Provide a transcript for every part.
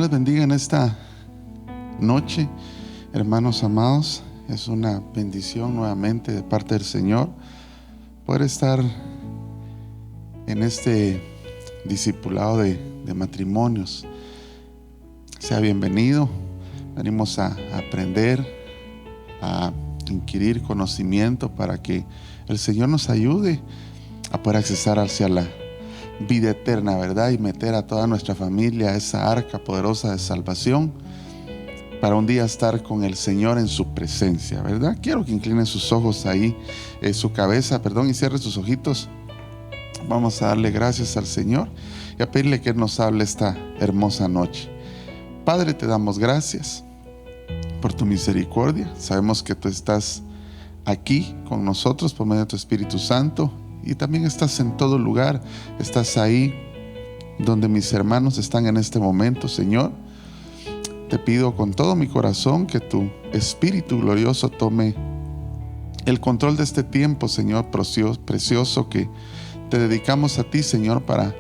les bendiga en esta noche, hermanos amados. Es una bendición nuevamente de parte del Señor poder estar en este discipulado de matrimonios. Sea bienvenido. Venimos a aprender, a inquirir conocimiento para que el Señor nos ayude a poder accesar hacia la vida eterna, ¿verdad? Y meter a toda nuestra familia a esa arca poderosa de salvación para un día estar con el Señor en su presencia, ¿verdad? Quiero que inclinen sus ojos ahí, su cabeza, y cierre sus ojitos. Vamos a darle gracias al Señor y a pedirle que Él nos hable esta hermosa noche. Padre, te damos gracias por tu misericordia. Sabemos que tú estás aquí con nosotros por medio de tu Espíritu Santo. Y también estás en todo lugar, estás ahí donde mis hermanos están en este momento, Señor. Te pido con todo mi corazón que tu Espíritu glorioso tome el control de este tiempo, Señor precioso, que te dedicamos a ti, Señor, para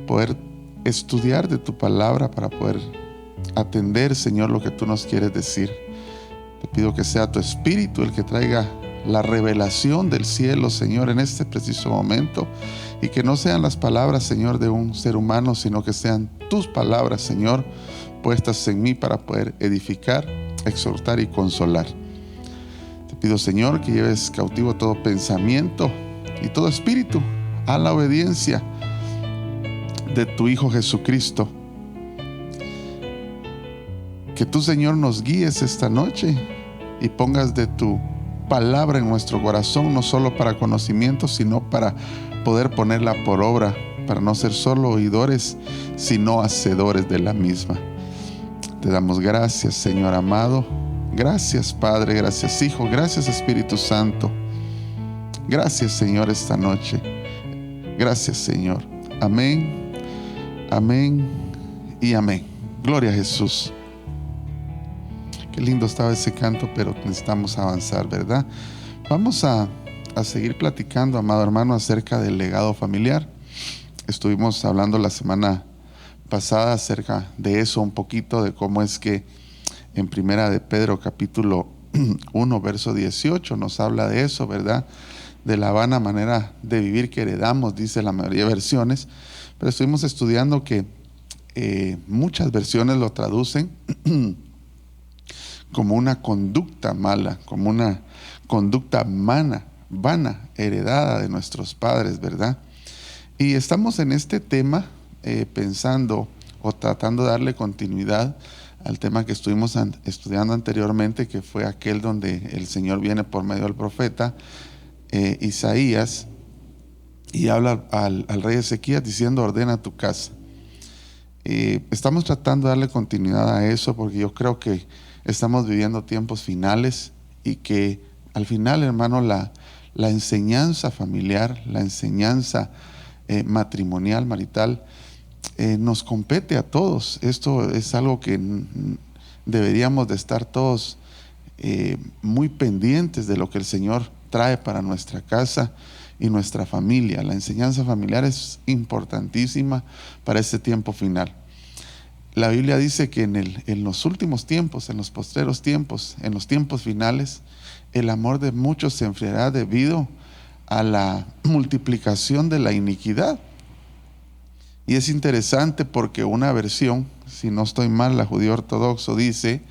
poder estudiar de tu palabra, para poder atender, Señor, lo que tú nos quieres decir. Te pido que sea tu Espíritu el que traiga la revelación del cielo, Señor, en este preciso momento, y que no sean las palabras, Señor, de un ser humano, sino que sean tus palabras, Señor, puestas en mí para poder edificar, exhortar y consolar. Te pido, Señor, que lleves cautivo todo pensamiento y todo espíritu a la obediencia de tu Hijo Jesucristo. Que tú, Señor, nos guíes esta noche y pongas de tu palabra en nuestro corazón, no solo para conocimiento, sino para poder ponerla por obra, para no ser solo oidores, sino hacedores de la misma. Te damos gracias, Señor amado. Gracias, Padre, gracias, Hijo, gracias, Espíritu Santo. Gracias, Señor, esta noche. Gracias, Señor. Amén, amén y amén. Gloria a Jesús. Qué lindo estaba ese canto, pero necesitamos avanzar, ¿verdad? Vamos a seguir platicando, amado hermano, acerca del legado familiar. Estuvimos hablando la semana pasada acerca de eso un poquito, de cómo es que en Primera de Pedro capítulo 1, verso 18 nos habla de eso, ¿verdad? De la vana manera de vivir que heredamos, dice la mayoría de versiones. Pero estuvimos estudiando que muchas versiones lo traducen como una conducta mala, como una conducta vana, heredada de nuestros padres, ¿verdad? Y estamos en este tema pensando o tratando de darle continuidad al tema que estuvimos estudiando anteriormente, que fue aquel donde el Señor viene por medio del profeta Isaías y habla al rey Ezequías diciendo: ordena tu casa. Estamos tratando de darle continuidad a eso porque yo creo que estamos viviendo tiempos finales y que al final, hermano, la enseñanza familiar, la enseñanza matrimonial, marital, nos compete a todos. Esto es algo que deberíamos de estar todos muy pendientes de lo que el Señor trae para nuestra casa y nuestra familia. La enseñanza familiar es importantísima para este tiempo final. La Biblia dice que en los últimos tiempos, en los postreros tiempos, en los tiempos finales, el amor de muchos se enfriará debido a la multiplicación de la iniquidad. Y es interesante porque una versión, si no estoy mal, la judío ortodoxo, dice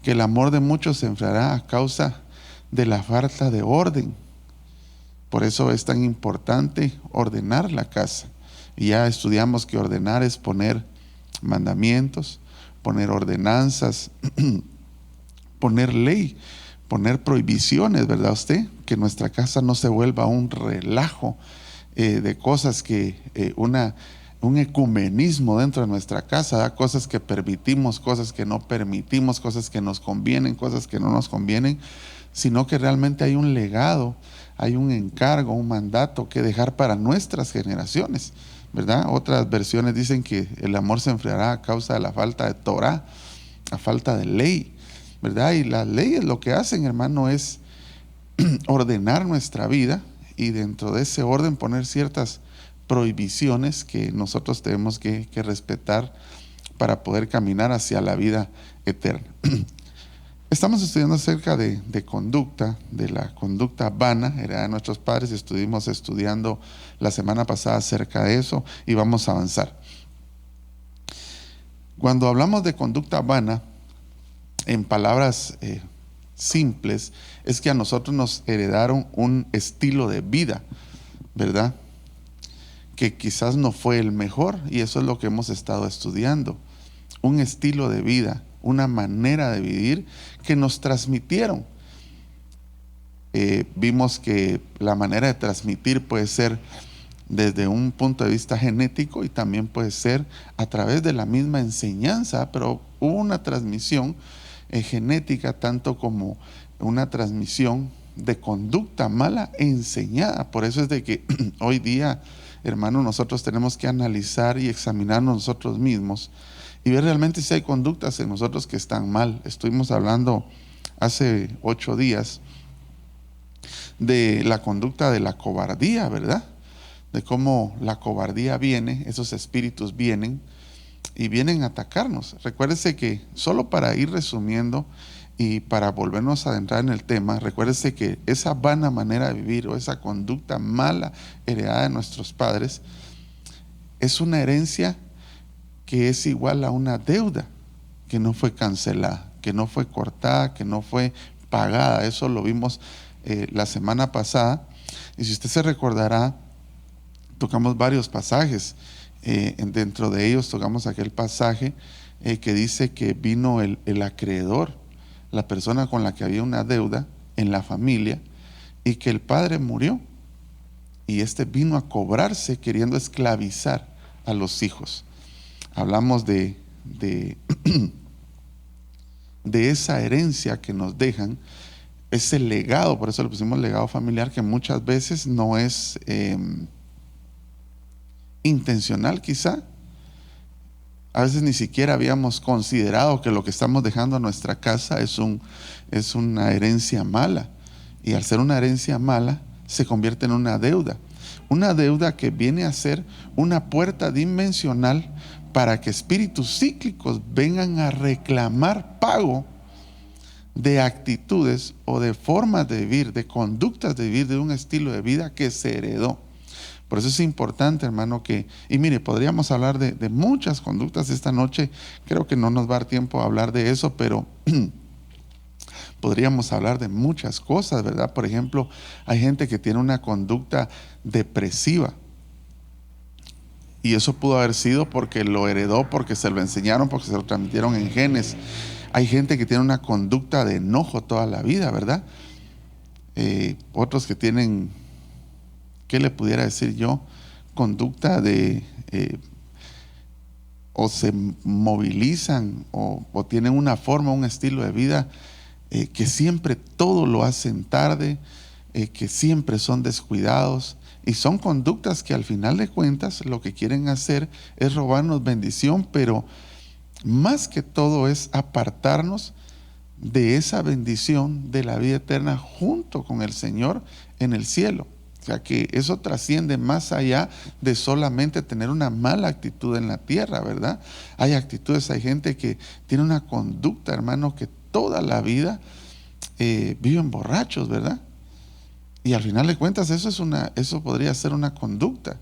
que el amor de muchos se enfriará a causa de la falta de orden. Por eso es tan importante ordenar la casa. Y ya estudiamos que ordenar es poner mandamientos, poner ordenanzas, poner ley, poner prohibiciones, ¿verdad usted? Que nuestra casa no se vuelva un relajo de cosas que un ecumenismo dentro de nuestra casa, ¿verdad? Cosas que permitimos, cosas que no permitimos, cosas que nos convienen, cosas que no nos convienen, sino que realmente hay un legado, hay un encargo, un mandato que dejar para nuestras generaciones, ¿verdad? Otras versiones dicen que el amor se enfriará a causa de la falta de Torah, a falta de ley, ¿verdad? Y las leyes lo que hacen, hermano, es ordenar nuestra vida y dentro de ese orden poner ciertas prohibiciones que nosotros tenemos que respetar para poder caminar hacia la vida eterna. Estamos estudiando acerca de conducta, de la conducta vana, heredada de nuestros padres. Estuvimos estudiando la semana pasada acerca de eso y vamos a avanzar. Cuando hablamos de conducta vana, en palabras simples, es que a nosotros nos heredaron un estilo de vida, ¿verdad? Que quizás no fue el mejor, y eso es lo que hemos estado estudiando. Un estilo de vida, una manera de vivir que nos transmitieron. Vimos que la manera de transmitir puede ser desde un punto de vista genético y también puede ser a través de la misma enseñanza, pero hubo una transmisión genética tanto como una transmisión de conducta mala enseñada. Por eso es de que hoy día, hermanos, nosotros tenemos que analizar y examinarnos nosotros mismos y ver realmente si hay conductas en nosotros que están mal. Estuvimos hablando hace 8 días de la conducta de la cobardía, ¿verdad? De cómo la cobardía viene, esos espíritus vienen y vienen a atacarnos. Recuérdese que, solo para ir resumiendo y para volvernos a adentrar en el tema, recuérdese que esa vana manera de vivir o esa conducta mala heredada de nuestros padres es una herencia que es igual a una deuda que no fue cancelada, que no fue cortada, que no fue pagada. Eso lo vimos la semana pasada, y si usted se recordará, tocamos varios pasajes. Dentro de ellos tocamos aquel pasaje que dice que vino el acreedor, la persona con la que había una deuda en la familia, y que el padre murió y este vino a cobrarse queriendo esclavizar a los hijos. Hablamos de esa herencia que nos dejan, ese legado, por eso le pusimos legado familiar, que muchas veces no es intencional quizá. A veces ni siquiera habíamos considerado que lo que estamos dejando a nuestra casa es una herencia mala, y al ser una herencia mala se convierte en una deuda que viene a ser una puerta dimensional para que espíritus cíclicos vengan a reclamar pago de actitudes o de formas de vivir, de conductas de vivir, de un estilo de vida que se heredó. Por eso es importante, hermano, y mire, podríamos hablar de muchas conductas esta noche. Creo que no nos va a dar tiempo a hablar de eso, pero podríamos hablar de muchas cosas, ¿verdad? Por ejemplo, hay gente que tiene una conducta depresiva, y eso pudo haber sido porque lo heredó, porque se lo enseñaron, porque se lo transmitieron en genes. Hay gente que tiene una conducta de enojo toda la vida, ¿verdad? Otros que tienen, ¿qué le pudiera decir yo? Conducta de, o se movilizan o tienen una forma, un estilo de vida que siempre todo lo hacen tarde, que siempre son descuidados, y son conductas que al final de cuentas lo que quieren hacer es robarnos bendición, pero más que todo es apartarnos de esa bendición de la vida eterna junto con el Señor en el cielo. O sea que eso trasciende más allá de solamente tener una mala actitud en la tierra, ¿verdad? Hay actitudes, hay gente que tiene una conducta, hermano, que toda la vida viven borrachos, ¿verdad? Y al final de cuentas eso podría ser una conducta,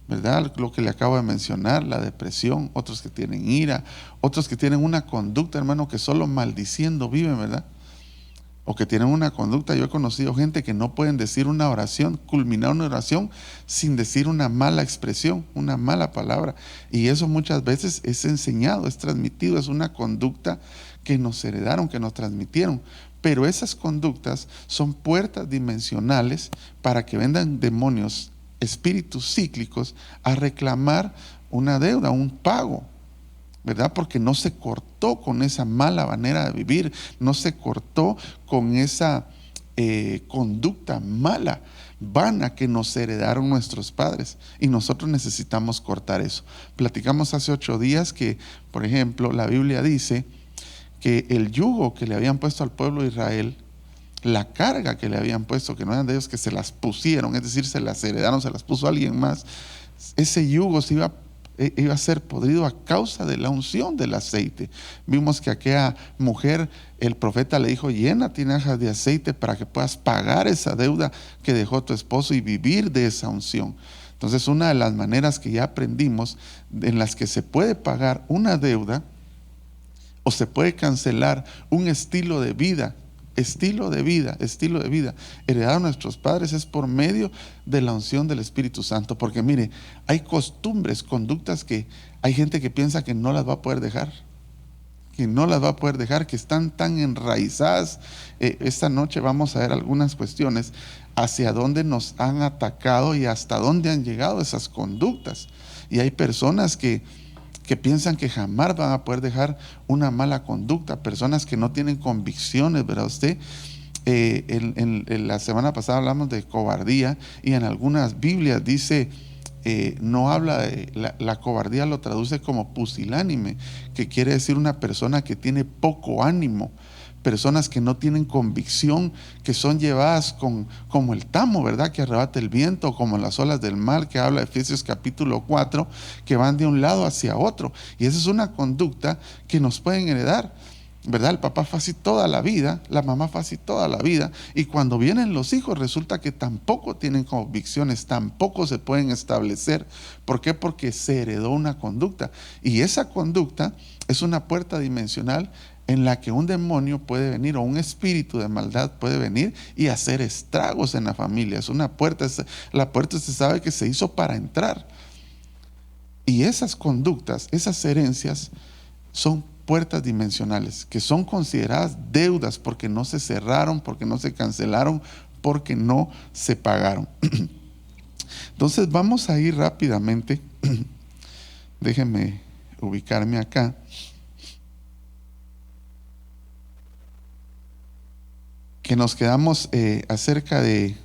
¿verdad? Lo que le acabo de mencionar, la depresión, otros que tienen ira, otros que tienen una conducta, hermano, que solo maldiciendo viven, ¿verdad? O que tienen una conducta, yo he conocido gente que no pueden decir una oración, culminar una oración sin decir una mala expresión, una mala palabra. Y eso muchas veces es enseñado, es transmitido, es una conducta que nos heredaron, que nos transmitieron. Pero esas conductas son puertas dimensionales para que vengan demonios, espíritus cíclicos, a reclamar una deuda, un pago, ¿verdad? Porque no se cortó con esa mala manera de vivir, no se cortó con esa conducta mala, vana que nos heredaron nuestros padres, y nosotros necesitamos cortar eso. Platicamos hace 8 días que, por ejemplo, la Biblia dice que el yugo que le habían puesto al pueblo de Israel, la carga que le habían puesto, que no eran de ellos, que se las pusieron, es decir, se las heredaron, se las puso alguien más, ese yugo se iba iba a ser podrido a causa de la unción del aceite. Vimos que aquella mujer, el profeta le dijo: llena tinajas de aceite para que puedas pagar esa deuda que dejó tu esposo y vivir de esa unción. Entonces, una de las maneras que ya aprendimos en las que se puede pagar una deuda o se puede cancelar un estilo de vida heredado a nuestros padres, es por medio de la unción del Espíritu Santo. Porque mire, hay costumbres, conductas que hay gente que piensa que no las va a poder dejar, que están tan enraizadas. Esta noche vamos a ver algunas cuestiones hacia dónde nos han atacado y hasta dónde han llegado esas conductas. Y hay personas que piensan que jamás van a poder dejar una mala conducta, personas que no tienen convicciones, ¿verdad? Usted, en la semana pasada hablamos de cobardía, y en algunas Biblias dice, no habla de la cobardía, lo traduce como pusilánime, que quiere decir una persona que tiene poco ánimo, personas que no tienen convicción, que son llevadas como el tamo, ¿verdad?, que arrebata el viento, como las olas del mar, que habla Efesios capítulo 4, que van de un lado hacia otro. Y esa es una conducta que nos pueden heredar, ¿verdad? El papá fue así toda la vida, la mamá fue así toda la vida, y cuando vienen los hijos resulta que tampoco tienen convicciones, tampoco se pueden establecer. ¿Por qué? Porque se heredó una conducta, y esa conducta es una puerta dimensional en la que un demonio puede venir, o un espíritu de maldad puede venir y hacer estragos en la familia. Es una puerta, la puerta se sabe que se hizo para entrar. Y esas conductas, esas herencias, son puertas dimensionales, que son consideradas deudas porque no se cerraron, porque no se cancelaron, porque no se pagaron. Entonces vamos a ir rápidamente, déjenme ubicarme acá. Que nos quedamos acerca de,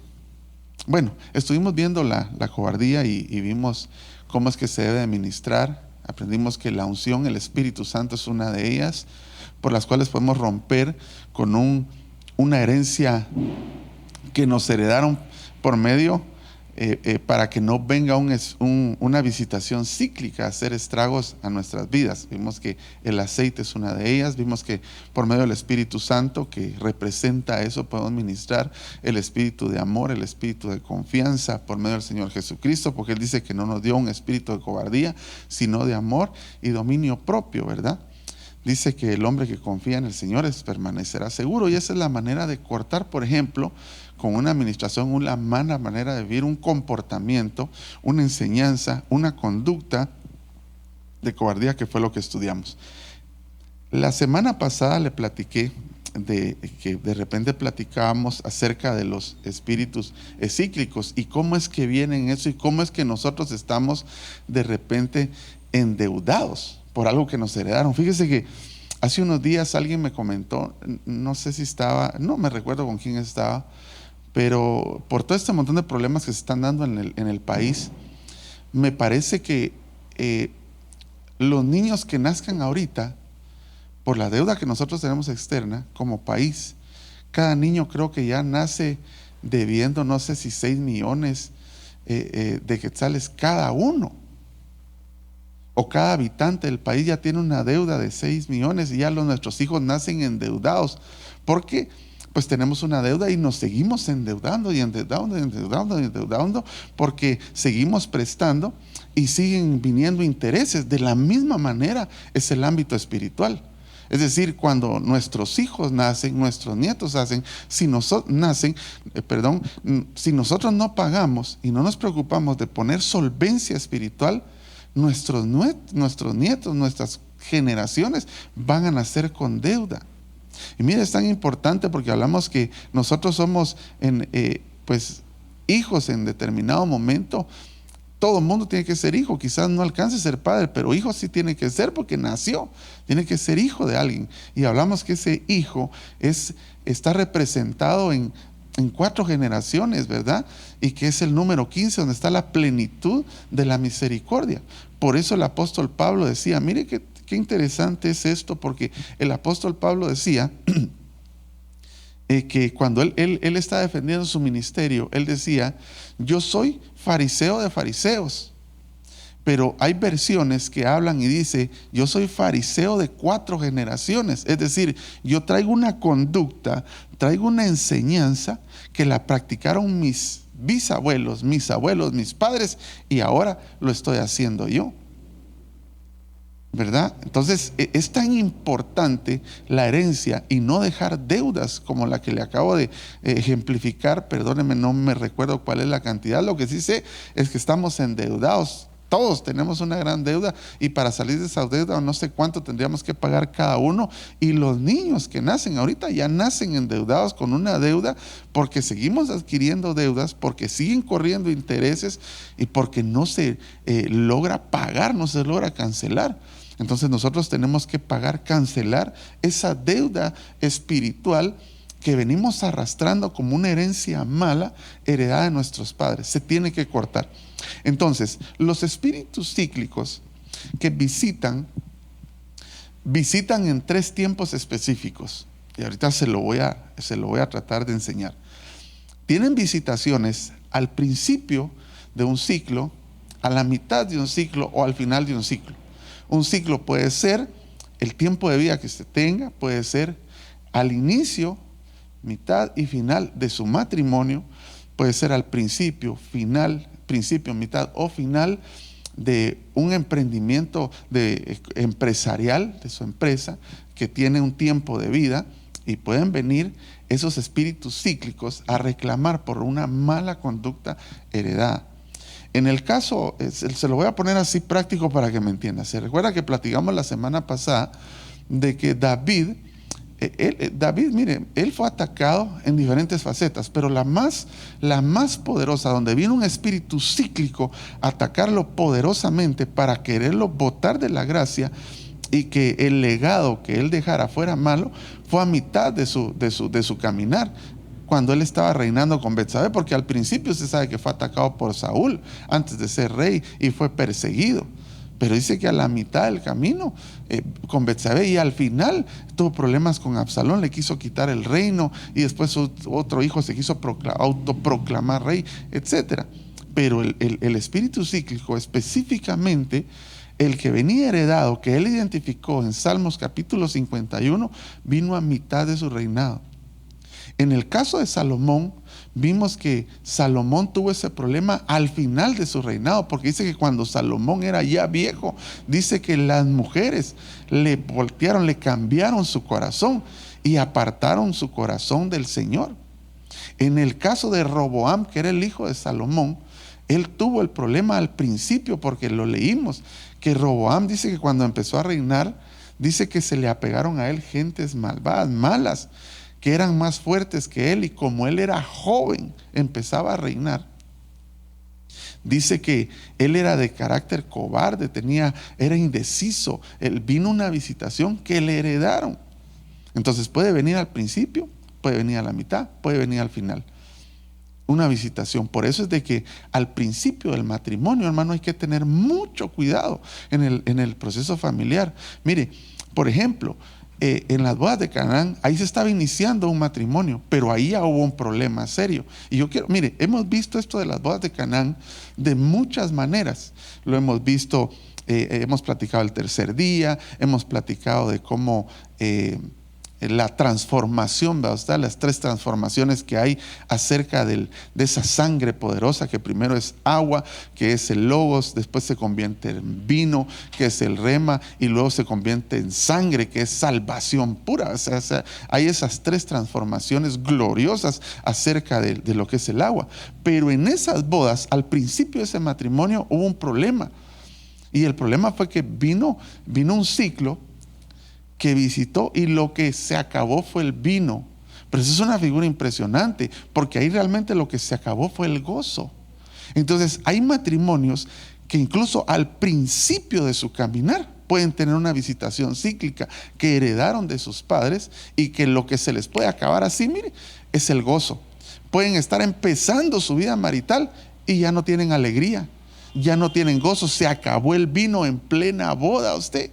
bueno, estuvimos viendo la cobardía y vimos cómo es que se debe administrar. Aprendimos que la unción, el Espíritu Santo, es una de ellas, por las cuales podemos romper con una herencia que nos heredaron por medio, para que no venga una visitación cíclica a hacer estragos a nuestras vidas. Vimos que el aceite es una de ellas. Vimos que por medio del Espíritu Santo, que representa eso, podemos ministrar el espíritu de amor, el espíritu de confianza por medio del Señor Jesucristo, porque Él dice que no nos dio un espíritu de cobardía, sino de amor y dominio propio, ¿verdad? Dice que el hombre que confía en el Señor permanecerá seguro, y esa es la manera de cortar, por ejemplo, con una administración, una mala manera de vivir, un comportamiento, una enseñanza, una conducta de cobardía, que fue lo que estudiamos. La semana pasada le platiqué que de repente platicábamos acerca de los espíritus cíclicos y cómo es que vienen eso, y cómo es que nosotros estamos de repente endeudados por algo que nos heredaron. Fíjese que hace unos días alguien me comentó, no sé si estaba, no me recuerdo con quién estaba, pero por todo este montón de problemas que se están dando en el país, me parece que los niños que nazcan ahorita, por la deuda que nosotros tenemos externa como país, cada niño creo que ya nace debiendo, no sé si 6 millones de quetzales cada uno, o cada habitante del país ya tiene una deuda de 6 millones, y ya nuestros hijos nacen endeudados, porque pues tenemos una deuda y nos seguimos endeudando y endeudando, porque seguimos prestando y siguen viniendo intereses. De la misma manera es el ámbito espiritual. Es decir, cuando nuestros hijos nacen, nuestros nietos nacen, si nosotros no pagamos y no nos preocupamos de poner solvencia espiritual, nuestros nietos, nuestras generaciones van a nacer con deuda. Y mire, es tan importante porque hablamos que nosotros somos hijos en determinado momento. Todo el mundo tiene que ser hijo, quizás no alcance a ser padre, pero hijo sí tiene que ser porque nació, tiene que ser hijo de alguien. Y hablamos que ese hijo está representado en 4 generaciones, ¿verdad? Y que es el número 15, donde está la plenitud de la misericordia. Por eso el apóstol Pablo decía, mire qué interesante es esto, porque el apóstol Pablo decía que cuando él está defendiendo su ministerio, él decía: yo soy fariseo de fariseos. Pero hay versiones que hablan y dice, yo soy fariseo de 4 generaciones. Es decir, yo traigo una conducta, traigo una enseñanza que la practicaron mis bisabuelos, mis abuelos, mis padres, y ahora lo estoy haciendo yo. ¿Verdad? Entonces es tan importante la herencia y no dejar deudas como la que le acabo de ejemplificar. Perdónenme, no me recuerdo cuál es la cantidad. Lo que sí sé es que estamos endeudados. Todos tenemos una gran deuda, y para salir de esa deuda no sé cuánto tendríamos que pagar cada uno. Y los niños que nacen ahorita ya nacen endeudados con una deuda, porque seguimos adquiriendo deudas, porque siguen corriendo intereses y porque no se logra pagar, no se logra cancelar. Entonces nosotros tenemos que pagar, cancelar esa deuda espiritual que venimos arrastrando como una herencia mala heredada de nuestros padres. Se tiene que cortar. Entonces, los espíritus cíclicos que visitan en 3 tiempos específicos. Y ahorita se lo voy a tratar de enseñar. Tienen visitaciones al principio de un ciclo, a la mitad de un ciclo o al final de un ciclo. Un ciclo puede ser el tiempo de vida que se tenga, puede ser al inicio, mitad y final de su matrimonio, puede ser al principio, mitad o final de un emprendimiento empresarial de su empresa que tiene un tiempo de vida, y pueden venir esos espíritus cíclicos a reclamar por una mala conducta heredada. En el caso, se lo voy a poner así práctico para que me entienda. Se recuerda que platicamos la semana pasada de que David, mire, él fue atacado en diferentes facetas, pero la más poderosa, donde vino un espíritu cíclico a atacarlo poderosamente para quererlo botar de la gracia y que el legado que él dejara fuera malo, fue a mitad de su caminar, cuando él estaba reinando con Betsabé, porque al principio usted sabe que fue atacado por Saúl antes de ser rey y fue perseguido. Pero dice que a la mitad del camino con Betsabé, y al final tuvo problemas con Absalón, le quiso quitar el reino, y después otro hijo se quiso autoproclamar rey, etc. Pero el espíritu cíclico, específicamente el que venía heredado, que él identificó en Salmos capítulo 51, vino a mitad de su reinado. En el caso de Salomón, vimos que Salomón tuvo ese problema al final de su reinado, porque dice que cuando Salomón era ya viejo, dice que las mujeres le voltearon, le cambiaron su corazón y apartaron su corazón del Señor. En el caso de Roboam, que era el hijo de Salomón, él tuvo el problema al principio, porque lo leímos, que Roboam dice que cuando empezó a reinar, dice que se le apegaron a él gentes malvadas, malas, que eran más fuertes que él, y como él era joven, empezaba a reinar. Dice que él era de carácter cobarde, era indeciso. Él vino una visitación que le heredaron. Entonces puede venir al principio, puede venir a la mitad, puede venir al final. Una visitación. Por eso es de que al principio del matrimonio, hermano, hay que tener mucho cuidado en el proceso familiar. Mire, por ejemplo, en las bodas de Canaán, ahí se estaba iniciando un matrimonio, pero ahí ya hubo un problema serio. Y mire, hemos visto esto de las bodas de Canaán de muchas maneras. Lo hemos visto, hemos platicado el tercer día, hemos platicado de cómo la transformación, ¿verdad? Las 3 transformaciones que hay acerca de esa sangre poderosa, que primero es agua, que es el logos, después se convierte en vino, que es el rema, y luego se convierte en sangre, que es salvación pura. O sea, hay esas 3 transformaciones gloriosas acerca de lo que es el agua. Pero en esas bodas, al principio de ese matrimonio, hubo un problema, y el problema fue que vino un ciclo que visitó, y lo que se acabó fue el vino. Pero eso es una figura impresionante, porque ahí realmente lo que se acabó fue el gozo. Entonces hay matrimonios que incluso al principio de su caminar pueden tener una visitación cíclica que heredaron de sus padres, y que lo que se les puede acabar así, mire, es el gozo. Pueden estar empezando su vida marital y ya no tienen alegría, ya no tienen gozo. Se acabó el vino en plena boda usted.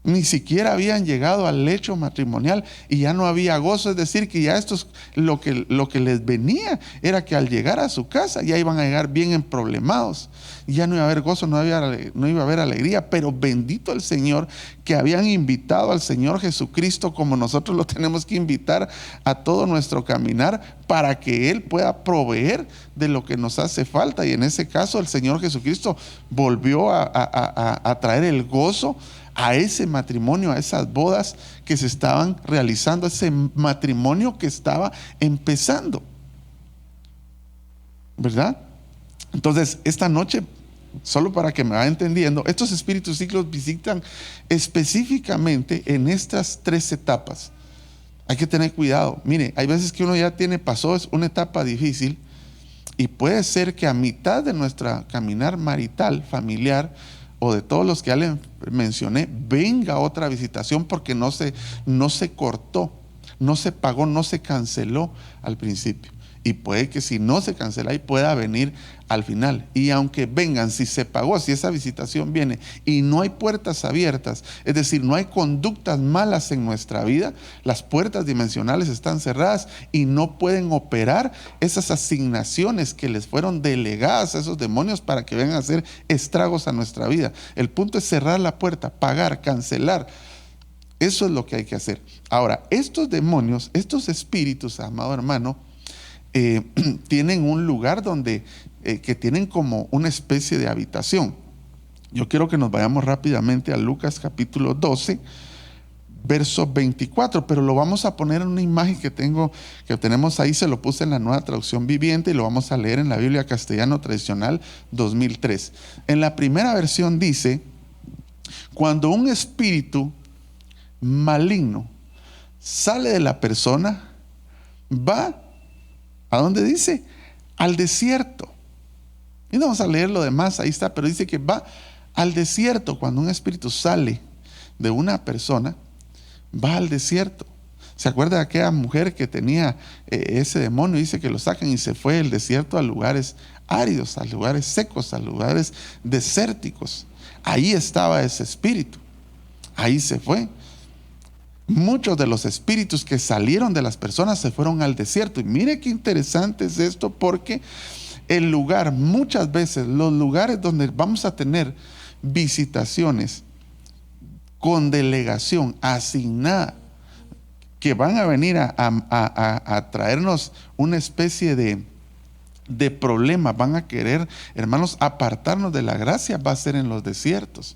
Ni siquiera habían llegado al lecho matrimonial y ya no había gozo. Es decir, que ya estos, lo que les venía era que al llegar a su casa ya iban a llegar bien emproblemados. Ya no iba a haber gozo, no iba a haber alegría. Pero bendito el Señor que habían invitado al Señor Jesucristo, como nosotros lo tenemos que invitar a todo nuestro caminar, para que Él pueda proveer de lo que nos hace falta. Y en ese caso el Señor Jesucristo volvió a traer el gozo a ese matrimonio, a esas bodas que se estaban realizando, a ese matrimonio que estaba empezando, ¿verdad? Entonces, esta noche, solo para que me vaya entendiendo, estos espíritus cíclicos visitan específicamente en estas 3 etapas. Hay que tener cuidado. Mire, hay veces que uno ya pasó una etapa difícil, y puede ser que a mitad de nuestra caminar marital, familiar, o de todos los que ya le mencioné, venga otra visitación porque no se cortó, no se pagó, no se canceló al principio. Y puede que si no se cancela y pueda venir al final. Y aunque vengan, si se pagó, si esa visitación viene y no hay puertas abiertas, es decir, no hay conductas malas en nuestra vida, las puertas dimensionales están cerradas y no pueden operar esas asignaciones que les fueron delegadas a esos demonios para que vengan a hacer estragos a nuestra vida. El punto es cerrar la puerta, pagar, cancelar. Eso es lo que hay que hacer. Ahora, estos demonios, estos espíritus, amado hermano, tienen un lugar donde que tienen como una especie de habitación. Yo quiero que nos vayamos rápidamente a Lucas capítulo 12, verso 24, pero lo vamos a poner en una imagen que tenemos ahí. Se lo puse en la Nueva Traducción Viviente y lo vamos a leer en la Biblia Castellano Tradicional 2003. En la primera versión dice: cuando un espíritu maligno sale de la persona, va, ¿a dónde dice? Al desierto. Y no vamos a leer lo demás, ahí está, pero dice que va al desierto. Cuando un espíritu sale de una persona, va al desierto. ¿Se acuerda de aquella mujer que tenía ese demonio? Dice que lo sacan y se fue del desierto a lugares áridos, a lugares secos, a lugares desérticos. Ahí estaba ese espíritu. Ahí se fue. Muchos de los espíritus que salieron de las personas se fueron al desierto. Y mire qué interesante es esto, porque el lugar, muchas veces, los lugares donde vamos a tener visitaciones con delegación asignada, que van a venir a traernos una especie de problema, van a querer, hermanos, apartarnos de la gracia, va a ser en los desiertos.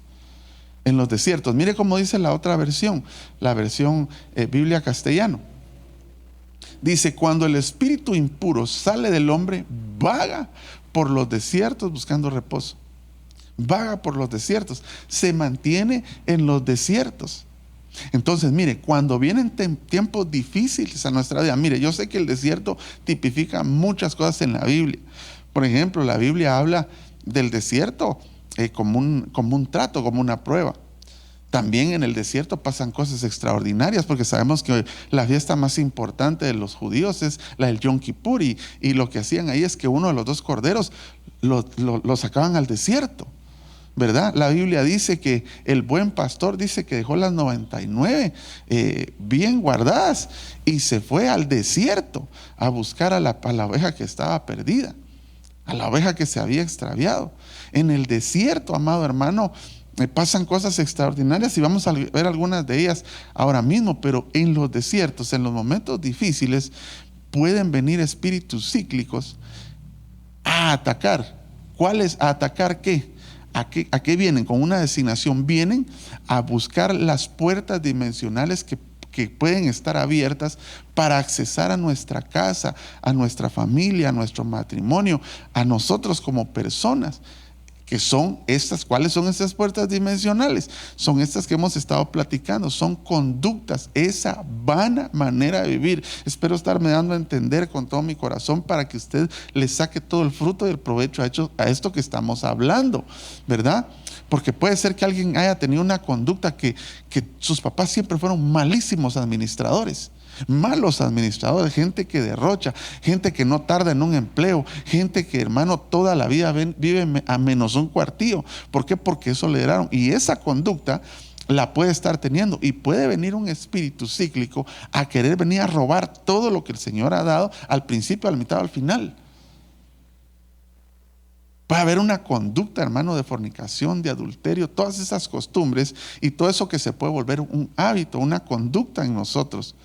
En los desiertos. Mire cómo dice la otra versión, la versión Biblia Castellano. Dice: cuando el espíritu impuro sale del hombre, vaga por los desiertos buscando reposo. Vaga por los desiertos, se mantiene en los desiertos. Entonces, mire, cuando vienen tiempos difíciles a nuestra vida, mire, yo sé que el desierto tipifica muchas cosas en la Biblia. Por ejemplo, la Biblia habla del desierto como un trato, como una prueba. También en el desierto pasan cosas extraordinarias, porque sabemos que la fiesta más importante de los judíos es la del Yom Kippur, y lo que hacían ahí es que uno de los 2 corderos lo sacaban al desierto, ¿verdad? La Biblia dice que el buen pastor dice que dejó las 99 bien guardadas y se fue al desierto a buscar a la oveja que estaba perdida, a la oveja que se había extraviado. En el desierto, amado hermano, pasan cosas extraordinarias y vamos a ver algunas de ellas ahora mismo. Pero en los desiertos, en los momentos difíciles, pueden venir espíritus cíclicos a atacar. ¿Cuáles? ¿A atacar qué? ¿A qué vienen? Con una designación. Vienen a buscar las puertas dimensionales que pueden estar abiertas para accesar a nuestra casa, a nuestra familia, a nuestro matrimonio, a nosotros como personas. Que son estas. ¿Cuáles son estas puertas dimensionales? Son estas que hemos estado platicando, son conductas, esa vana manera de vivir. Espero estarme dando a entender con todo mi corazón para que usted le saque todo el fruto y el provecho a esto que estamos hablando, ¿verdad? Porque puede ser que alguien haya tenido una conducta que sus papás siempre fueron malísimos administradores. Malos administradores, gente que derrocha, gente que no tarda en un empleo, gente que, hermano, toda la vida vive a menos un cuartillo. ¿Por qué? Porque eso le heredaron. Y esa conducta la puede estar teniendo, y puede venir un espíritu cíclico a querer venir a robar todo lo que el Señor ha dado al principio, al mitad, al final. Puede haber una conducta, hermano, de fornicación, de adulterio, todas esas costumbres y todo eso que se puede volver un hábito, una conducta en nosotros.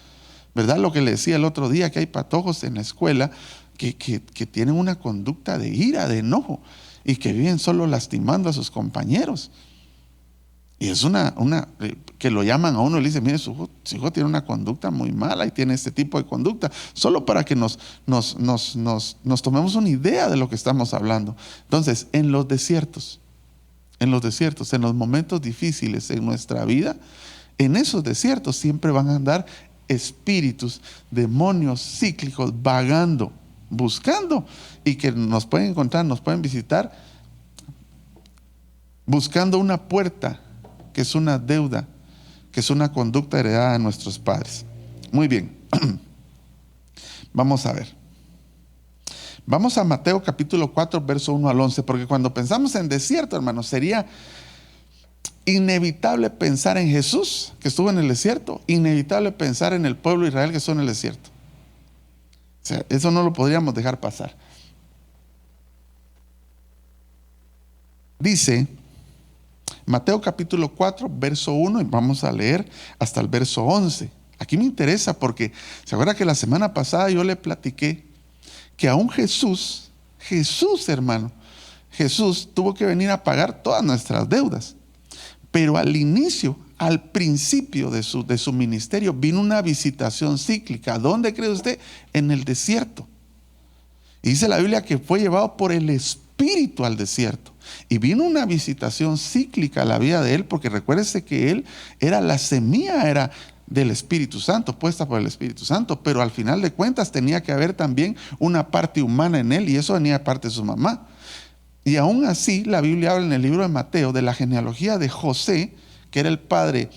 ¿Verdad? Lo que le decía el otro día, que hay patojos en la escuela que tienen una conducta de ira, de enojo, y que viven solo lastimando a sus compañeros. Y es que lo llaman a uno y le dicen: mire, su hijo tiene una conducta muy mala y tiene este tipo de conducta, solo para que nos tomemos una idea de lo que estamos hablando. Entonces, en los desiertos, en los momentos difíciles en nuestra vida, en esos desiertos siempre van a andar espíritus, demonios cíclicos vagando, buscando, y que nos pueden encontrar, nos pueden visitar, buscando una puerta, que es una deuda, que es una conducta heredada de nuestros padres. Muy bien. Vamos a ver. Vamos a Mateo capítulo 4, verso 1 al 11, porque cuando pensamos en desierto, hermanos, sería inevitable pensar en Jesús, que estuvo en el desierto, inevitable pensar en el pueblo de Israel que estuvo en el desierto. O sea, eso no lo podríamos dejar pasar. Dice Mateo capítulo 4, verso 1, y vamos a leer hasta el verso 11. Aquí me interesa porque se acuerda que la semana pasada yo le platiqué que aún Jesús, hermano, Jesús tuvo que venir a pagar todas nuestras deudas. Pero al inicio, al principio de su ministerio, vino una visitación cíclica. ¿Dónde cree usted? En el desierto. Y dice la Biblia que fue llevado por el Espíritu al desierto. Y vino una visitación cíclica a la vida de él, porque recuérdese que él era la semilla, era del Espíritu Santo, puesta por el Espíritu Santo, pero al final de cuentas tenía que haber también una parte humana en él, y eso venía de parte de su mamá. Y aún así, la Biblia habla en el libro de Mateo de la genealogía de José, que era el padre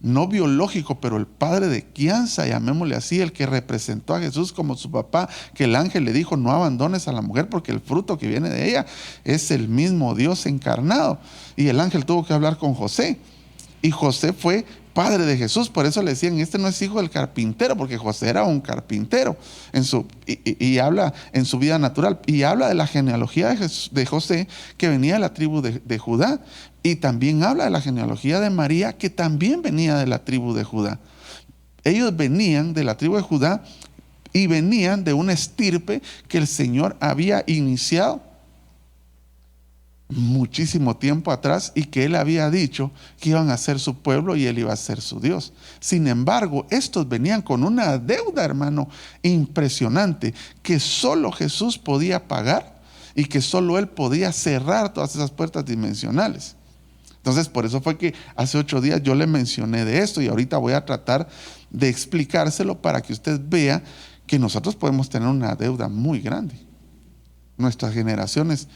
no biológico, pero el padre de crianza, llamémosle así, el que representó a Jesús como su papá, que el ángel le dijo: no abandones a la mujer porque el fruto que viene de ella es el mismo Dios encarnado. Y el ángel tuvo que hablar con José, y José fue padre de Jesús. Por eso le decían: este no es hijo del carpintero, porque José era un carpintero y habla en su vida natural, y habla de la genealogía de José, que venía de la tribu de Judá, y también habla de la genealogía de María, que también venía de la tribu de Judá. Ellos venían de la tribu de Judá y venían de una estirpe que el Señor había iniciado muchísimo tiempo atrás, y que él había dicho que iban a ser su pueblo y él iba a ser su Dios. Sin embargo, estos venían con una deuda, hermano, impresionante, que solo Jesús podía pagar, y que solo él podía cerrar todas esas puertas dimensionales. Entonces, por eso fue que hace 8 días yo le mencioné de esto, y ahorita voy a tratar de explicárselo para que usted vea que nosotros podemos tener una deuda muy grande. Nuestras generaciones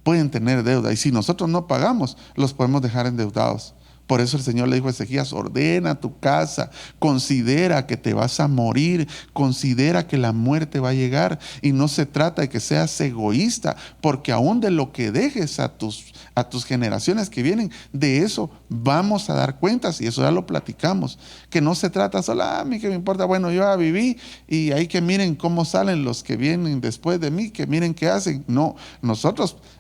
pueden tener deuda, y si nosotros no pagamos, los podemos dejar endeudados. Por eso el Señor le dijo a Ezequías: ordena tu casa, considera que te vas a morir, considera que la muerte va a llegar, y no se trata de que seas egoísta, porque aún de lo que dejes a tus generaciones que vienen, de eso vamos a dar cuentas, y eso ya lo platicamos, que no se trata solo: a mí que me importa, bueno, yo ya viví, y ahí que miren cómo salen los que vienen después de mí, que miren qué hacen. No,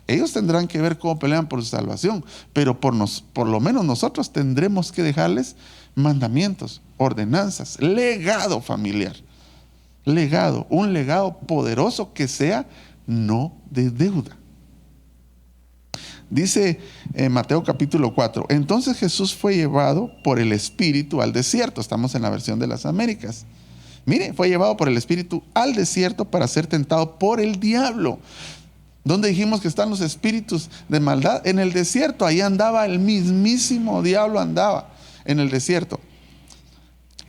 ellos tendrán que ver cómo pelean por su salvación, pero por lo menos nosotros tendremos que dejarles mandamientos, ordenanzas, legado familiar, un legado poderoso que sea no de deuda. Dice Mateo capítulo 4, entonces Jesús fue llevado por el Espíritu al desierto. Estamos en la versión de las Américas. Mire, fue llevado por el Espíritu al desierto para ser tentado por el diablo. ¿Dónde dijimos que están los espíritus de maldad? En el desierto. Ahí andaba el mismísimo diablo, andaba en el desierto.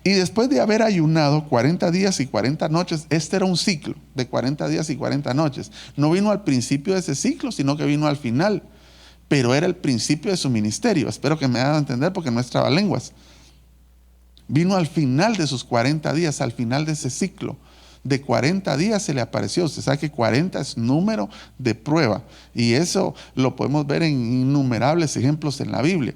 Y después de haber ayunado 40 días y 40 noches, este era un ciclo de 40 días y 40 noches. No vino al principio de ese ciclo, sino que vino al final. Pero era el principio de su ministerio. Espero que me hagan entender, porque no es trabalenguas. Vino al final de sus 40 días, al final de ese ciclo. De 40 días se le apareció. Usted sabe que 40 es número de prueba, y eso lo podemos ver en innumerables ejemplos en la Biblia.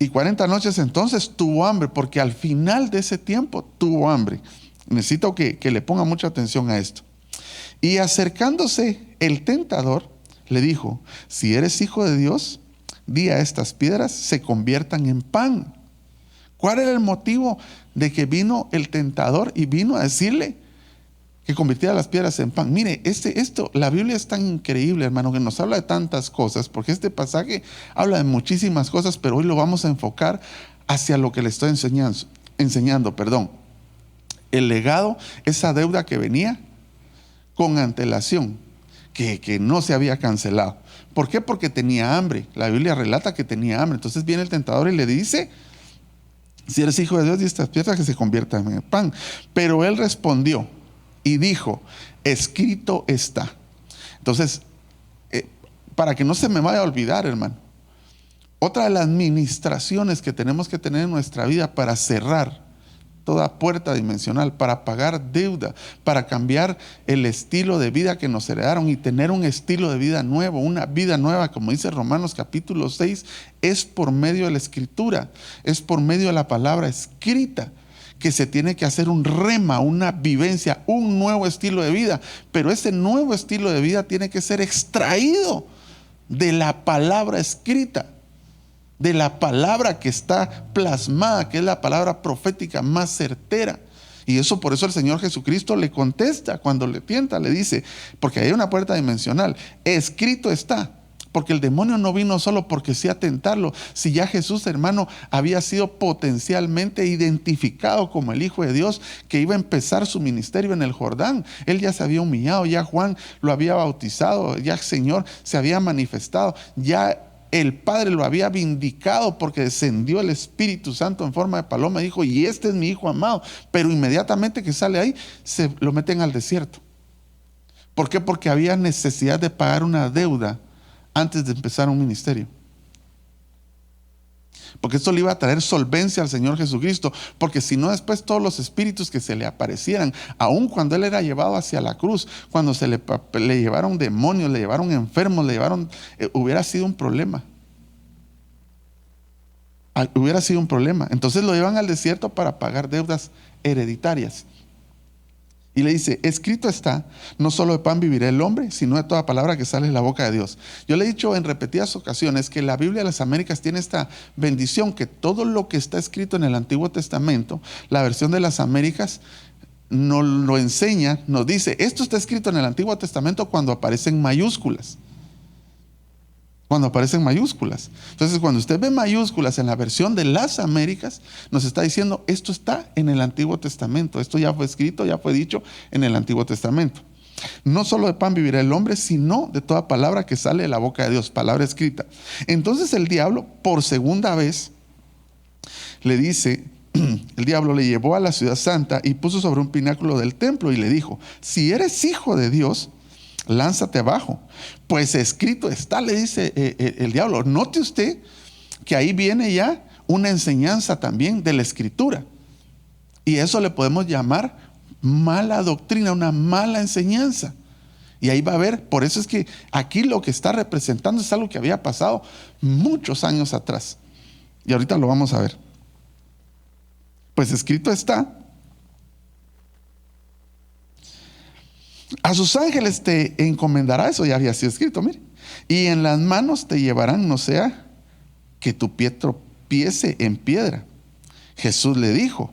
Y 40 noches entonces tuvo hambre, porque al final de ese tiempo tuvo hambre. Necesito que le ponga mucha atención a esto. Y acercándose el tentador, le dijo: si eres hijo de Dios, di a estas piedras se conviertan en pan. ¿Cuál era el motivo de que vino el tentador y vino a decirle que convirtiera las piedras en pan? Mire, la Biblia es tan increíble, hermano, que nos habla de tantas cosas, porque este pasaje habla de muchísimas cosas, pero hoy lo vamos a enfocar hacia lo que le estoy enseñando. El legado, esa deuda que venía con antelación, que no se había cancelado. ¿Por qué? Porque tenía hambre. La Biblia relata que tenía hambre. Entonces viene el tentador y le dice: si eres hijo de Dios, di estas piedras que se conviertan en pan. Pero él respondió y dijo: escrito está. Entonces, para que no se me vaya a olvidar, hermano, otra de las ministraciones que tenemos que tener en nuestra vida para cerrar toda puerta dimensional, para pagar deuda, para cambiar el estilo de vida que nos heredaron y tener un estilo de vida nuevo, una vida nueva, como dice Romanos capítulo 6, es por medio de la escritura, es por medio de la palabra escrita, que se tiene que hacer un rema, una vivencia, un nuevo estilo de vida. Pero ese nuevo estilo de vida tiene que ser extraído de la palabra escrita, de la palabra que está plasmada, que es la palabra profética más certera. Y eso, por eso el Señor Jesucristo le contesta cuando le tienta, le dice, porque hay una puerta dimensional, escrito está. Porque el demonio no vino solo porque sí a tentarlo. Si ya Jesús, hermano, había sido potencialmente identificado como el Hijo de Dios, que iba a empezar su ministerio en el Jordán. Él ya se había humillado, ya Juan lo había bautizado, ya el Señor se había manifestado, ya el Padre lo había vindicado porque descendió el Espíritu Santo en forma de paloma. Dijo: y este es mi Hijo amado. Pero inmediatamente que sale ahí, se lo meten al desierto. ¿Por qué? Porque había necesidad de pagar una deuda antes de empezar un ministerio. Porque esto le iba a traer solvencia al Señor Jesucristo. Porque si no, después todos los espíritus que se le aparecieran, aun cuando Él era llevado hacia la cruz, cuando se le llevaron demonios, le llevaron enfermos, hubiera sido un problema. Hubiera sido un problema. Entonces lo llevan al desierto para pagar deudas hereditarias. Y le dice: escrito está, no solo de pan vivirá el hombre, sino de toda palabra que sale de la boca de Dios. Yo le he dicho en repetidas ocasiones que la Biblia de las Américas tiene esta bendición, que todo lo que está escrito en el Antiguo Testamento, la versión de las Américas nos lo enseña, nos dice: esto está escrito en el Antiguo Testamento cuando aparecen mayúsculas. Cuando aparecen mayúsculas. Entonces, cuando usted ve mayúsculas en la versión de las Américas, nos está diciendo: esto está en el Antiguo Testamento. Esto ya fue escrito, ya fue dicho en el Antiguo Testamento. No solo de pan vivirá el hombre, sino de toda palabra que sale de la boca de Dios, palabra escrita. Entonces el diablo, por segunda vez, le dice, el diablo le llevó a la ciudad santa y puso sobre un pináculo del templo y le dijo: si eres hijo de Dios, lánzate abajo, pues escrito está, le dice el diablo. Note usted que ahí viene ya una enseñanza también de la escritura, y eso le podemos llamar mala doctrina, una mala enseñanza. Y ahí va a ver, por eso es que aquí lo que está representando es algo que había pasado muchos años atrás, y ahorita lo vamos a ver. Pues escrito está: a sus ángeles te encomendará, eso ya había sido escrito, mire, y en las manos te llevarán, no sea que tu pie tropiece en piedra. Jesús le dijo: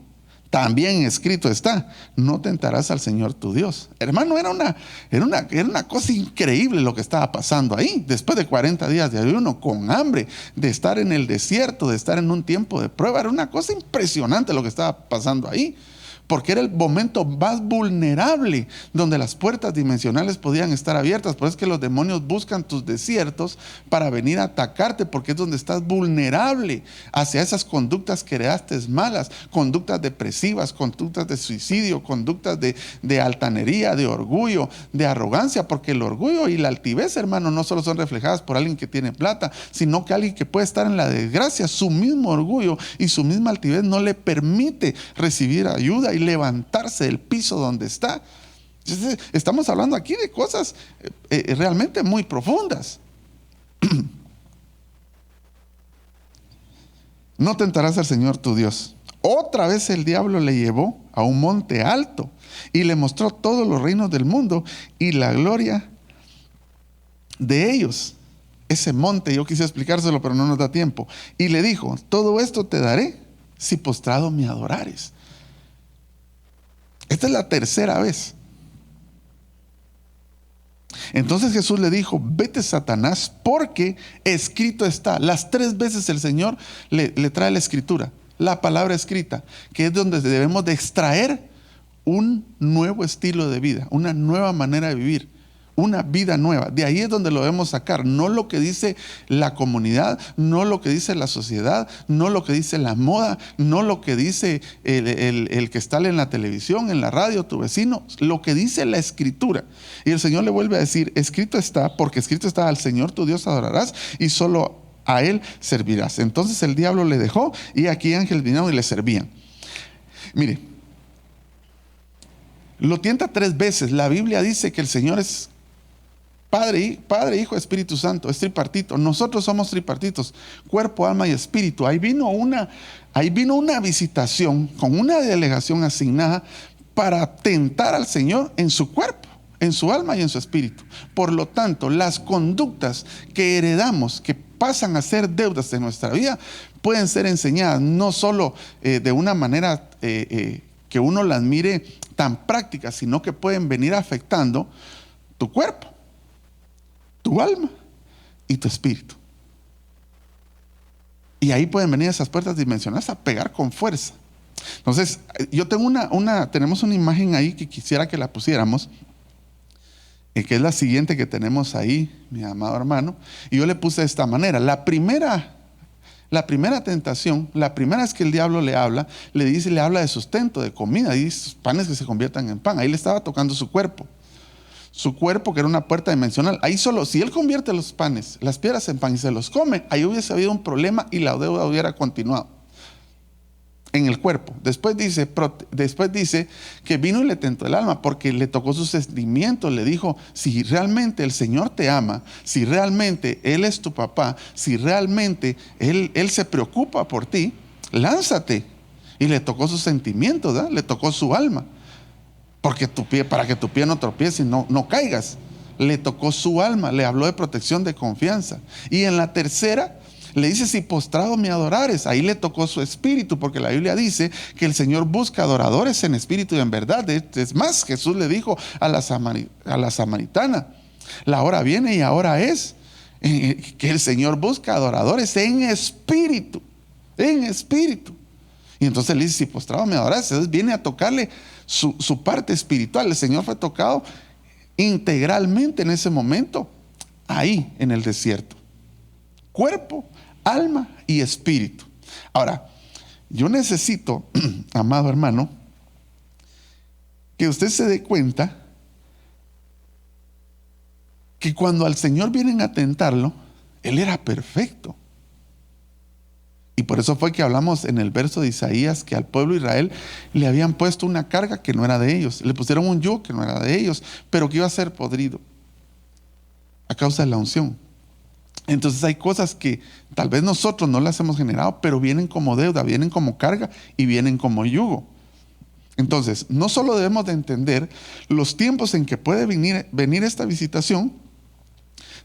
también escrito está, no tentarás al Señor tu Dios. Hermano, era una cosa increíble lo que estaba pasando ahí. Después de 40 días de ayuno, con hambre, de estar en el desierto, de estar en un tiempo de prueba, era una cosa impresionante lo que estaba pasando ahí. Porque era el momento más vulnerable donde las puertas dimensionales podían estar abiertas. Por eso es que los demonios buscan tus desiertos para venir a atacarte, porque es donde estás vulnerable hacia esas conductas que heredaste malas, conductas depresivas, conductas de suicidio, conductas de altanería, de orgullo, de arrogancia. Porque el orgullo y la altivez, hermano, no solo son reflejadas por alguien que tiene plata, sino que alguien que puede estar en la desgracia, su mismo orgullo y su misma altivez no le permite recibir ayuda y levantarse del piso donde está. Entonces, estamos hablando aquí de cosas realmente muy profundas. No tentarás al Señor tu Dios. Otra vez el diablo le llevó a un monte alto y le mostró todos los reinos del mundo y la gloria de ellos. Ese monte, yo quise explicárselo, pero no nos da tiempo. Y le dijo: todo esto te daré si postrado me adorares. Esta es la tercera vez. Entonces Jesús le dijo: vete, Satanás, porque escrito está. Las 3 veces el Señor le trae la escritura, la palabra escrita, que es donde debemos de extraer un nuevo estilo de vida, una nueva manera de vivir, una vida nueva. De ahí es donde lo debemos sacar, no lo que dice la comunidad, no lo que dice la sociedad, no lo que dice la moda, no lo que dice el que está en la televisión, en la radio, tu vecino, lo que dice la escritura. Y el Señor le vuelve a decir: escrito está, porque escrito está, al Señor tu Dios adorarás y solo a Él servirás. Entonces el diablo le dejó y aquí ángeles vinieron y le servían. Mire, lo tienta 3 veces. La Biblia dice que el Señor es Padre, Hijo, Espíritu Santo, es tripartito. Nosotros somos tripartitos, cuerpo, alma y espíritu. Ahí vino una visitación con una delegación asignada para tentar al Señor en su cuerpo, en su alma y en su espíritu. Por lo tanto, las conductas que heredamos, que pasan a ser deudas de nuestra vida, pueden ser enseñadas no solo de una manera que uno las mire tan prácticas, sino que pueden venir afectando tu cuerpo, tu alma y tu espíritu. Y ahí pueden venir esas puertas dimensionales a pegar con fuerza. Entonces, yo tengo tenemos una imagen ahí que quisiera que la pusiéramos, que es la siguiente que tenemos ahí, mi amado hermano. Y yo le puse de esta manera. La primera tentación, la primera es que el diablo le habla, le habla de sustento, de comida, y panes que se conviertan en pan. Ahí le estaba tocando su cuerpo. Su cuerpo, que era una puerta dimensional. Ahí solo, si él convierte los panes, las piedras en pan y se los come, ahí hubiese habido un problema y la deuda hubiera continuado en el cuerpo. Después dice que vino y le tentó el alma, porque le tocó sus sentimientos. Le dijo: si realmente el Señor te ama, si realmente Él es tu papá, si realmente Él se preocupa por ti, lánzate. Y le tocó sus sentimientos, ¿verdad? Le tocó su alma. Porque para que tu pie no tropiece y no caigas. Le tocó su alma, le habló de protección, de confianza. Y en la tercera le dice: si postrado me adorares. Ahí le tocó su espíritu, porque la Biblia dice que el Señor busca adoradores en espíritu y en verdad. Es más, Jesús le dijo a la samaritana: la hora viene y ahora es que el Señor busca adoradores en espíritu, en espíritu. Y entonces le dice: si postrado me adorares. Entonces viene a tocarle su parte espiritual. El Señor fue tocado integralmente en ese momento, ahí en el desierto. Cuerpo, alma y espíritu. Ahora, yo necesito, amado hermano, que usted se dé cuenta que cuando al Señor vienen a tentarlo, Él era perfecto. Y por eso fue que hablamos en el verso de Isaías que al pueblo de Israel le habían puesto una carga que no era de ellos. Le pusieron un yugo que no era de ellos, pero que iba a ser podrido a causa de la unción. Entonces hay cosas que tal vez nosotros no las hemos generado, pero vienen como deuda, vienen como carga y vienen como yugo. Entonces, no solo debemos de entender los tiempos en que puede venir esta visitación,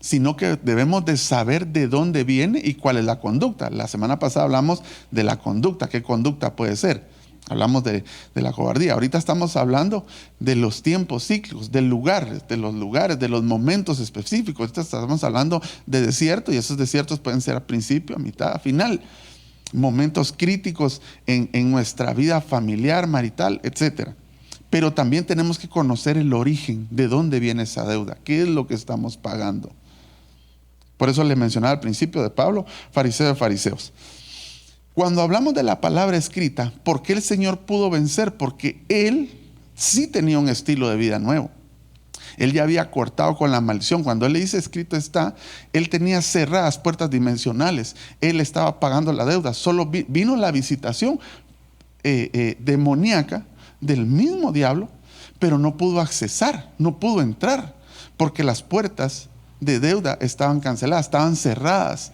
sino que debemos de saber de dónde viene y cuál es la conducta. La semana pasada hablamos de la conducta. ¿Qué conducta puede ser? Hablamos de la cobardía. Ahorita estamos hablando de los tiempos cíclicos, de los momentos específicos. Ahorita estamos hablando de desierto, y esos desiertos pueden ser a principio, a mitad, a final. Momentos críticos en nuestra vida familiar, marital, etc. Pero también tenemos que conocer el origen, de dónde viene esa deuda, qué es lo que estamos pagando. Por eso le mencionaba al principio de Pablo, fariseo de fariseos. Cuando hablamos de la palabra escrita, ¿por qué el Señor pudo vencer? Porque Él sí tenía un estilo de vida nuevo. Él ya había cortado con la maldición. Cuando Él le dice escrito está, Él tenía cerradas puertas dimensionales. Él estaba pagando la deuda. Solo vino la visitación demoníaca del mismo diablo, pero no pudo accesar, no pudo entrar, porque las puertas de deuda estaban canceladas, estaban cerradas.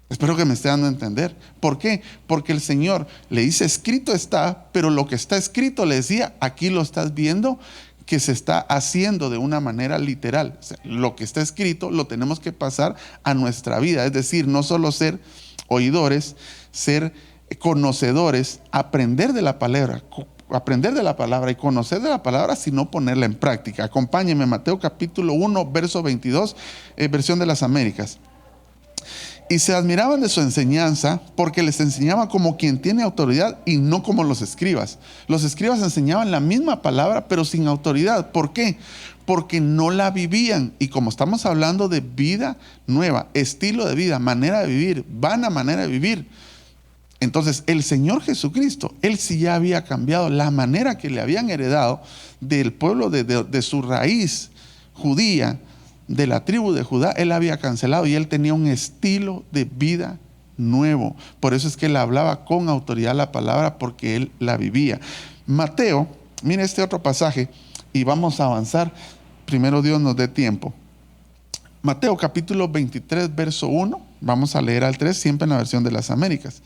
Espero que me esté dando a entender. ¿Por qué? Porque el Señor le dice, escrito está, pero lo que está escrito, le decía, aquí lo estás viendo, que se está haciendo de una manera literal. O sea, lo que está escrito lo tenemos que pasar a nuestra vida. Es decir, no solo ser oidores, ser conocedores, aprender de la palabra y conocer de la palabra, sino ponerla en práctica. Acompáñenme, Mateo capítulo 1, verso 22, versión de las Américas. Y se admiraban de su enseñanza, porque les enseñaba como quien tiene autoridad y no como los escribas. Los escribas enseñaban la misma palabra, pero sin autoridad. ¿Por qué? Porque no la vivían. Y como estamos hablando de vida nueva, estilo de vida, manera de vivir, vana manera de vivir, entonces el Señor Jesucristo, Él sí ya había cambiado la manera que le habían heredado del pueblo de su raíz judía, de la tribu de Judá. Él había cancelado y Él tenía un estilo de vida nuevo. Por eso es que Él hablaba con autoridad la palabra, porque Él la vivía. Mateo, mire este otro pasaje y vamos a avanzar. Primero Dios nos dé tiempo. Mateo capítulo 23, verso 1. Vamos a leer al 3, siempre en la versión de las Américas.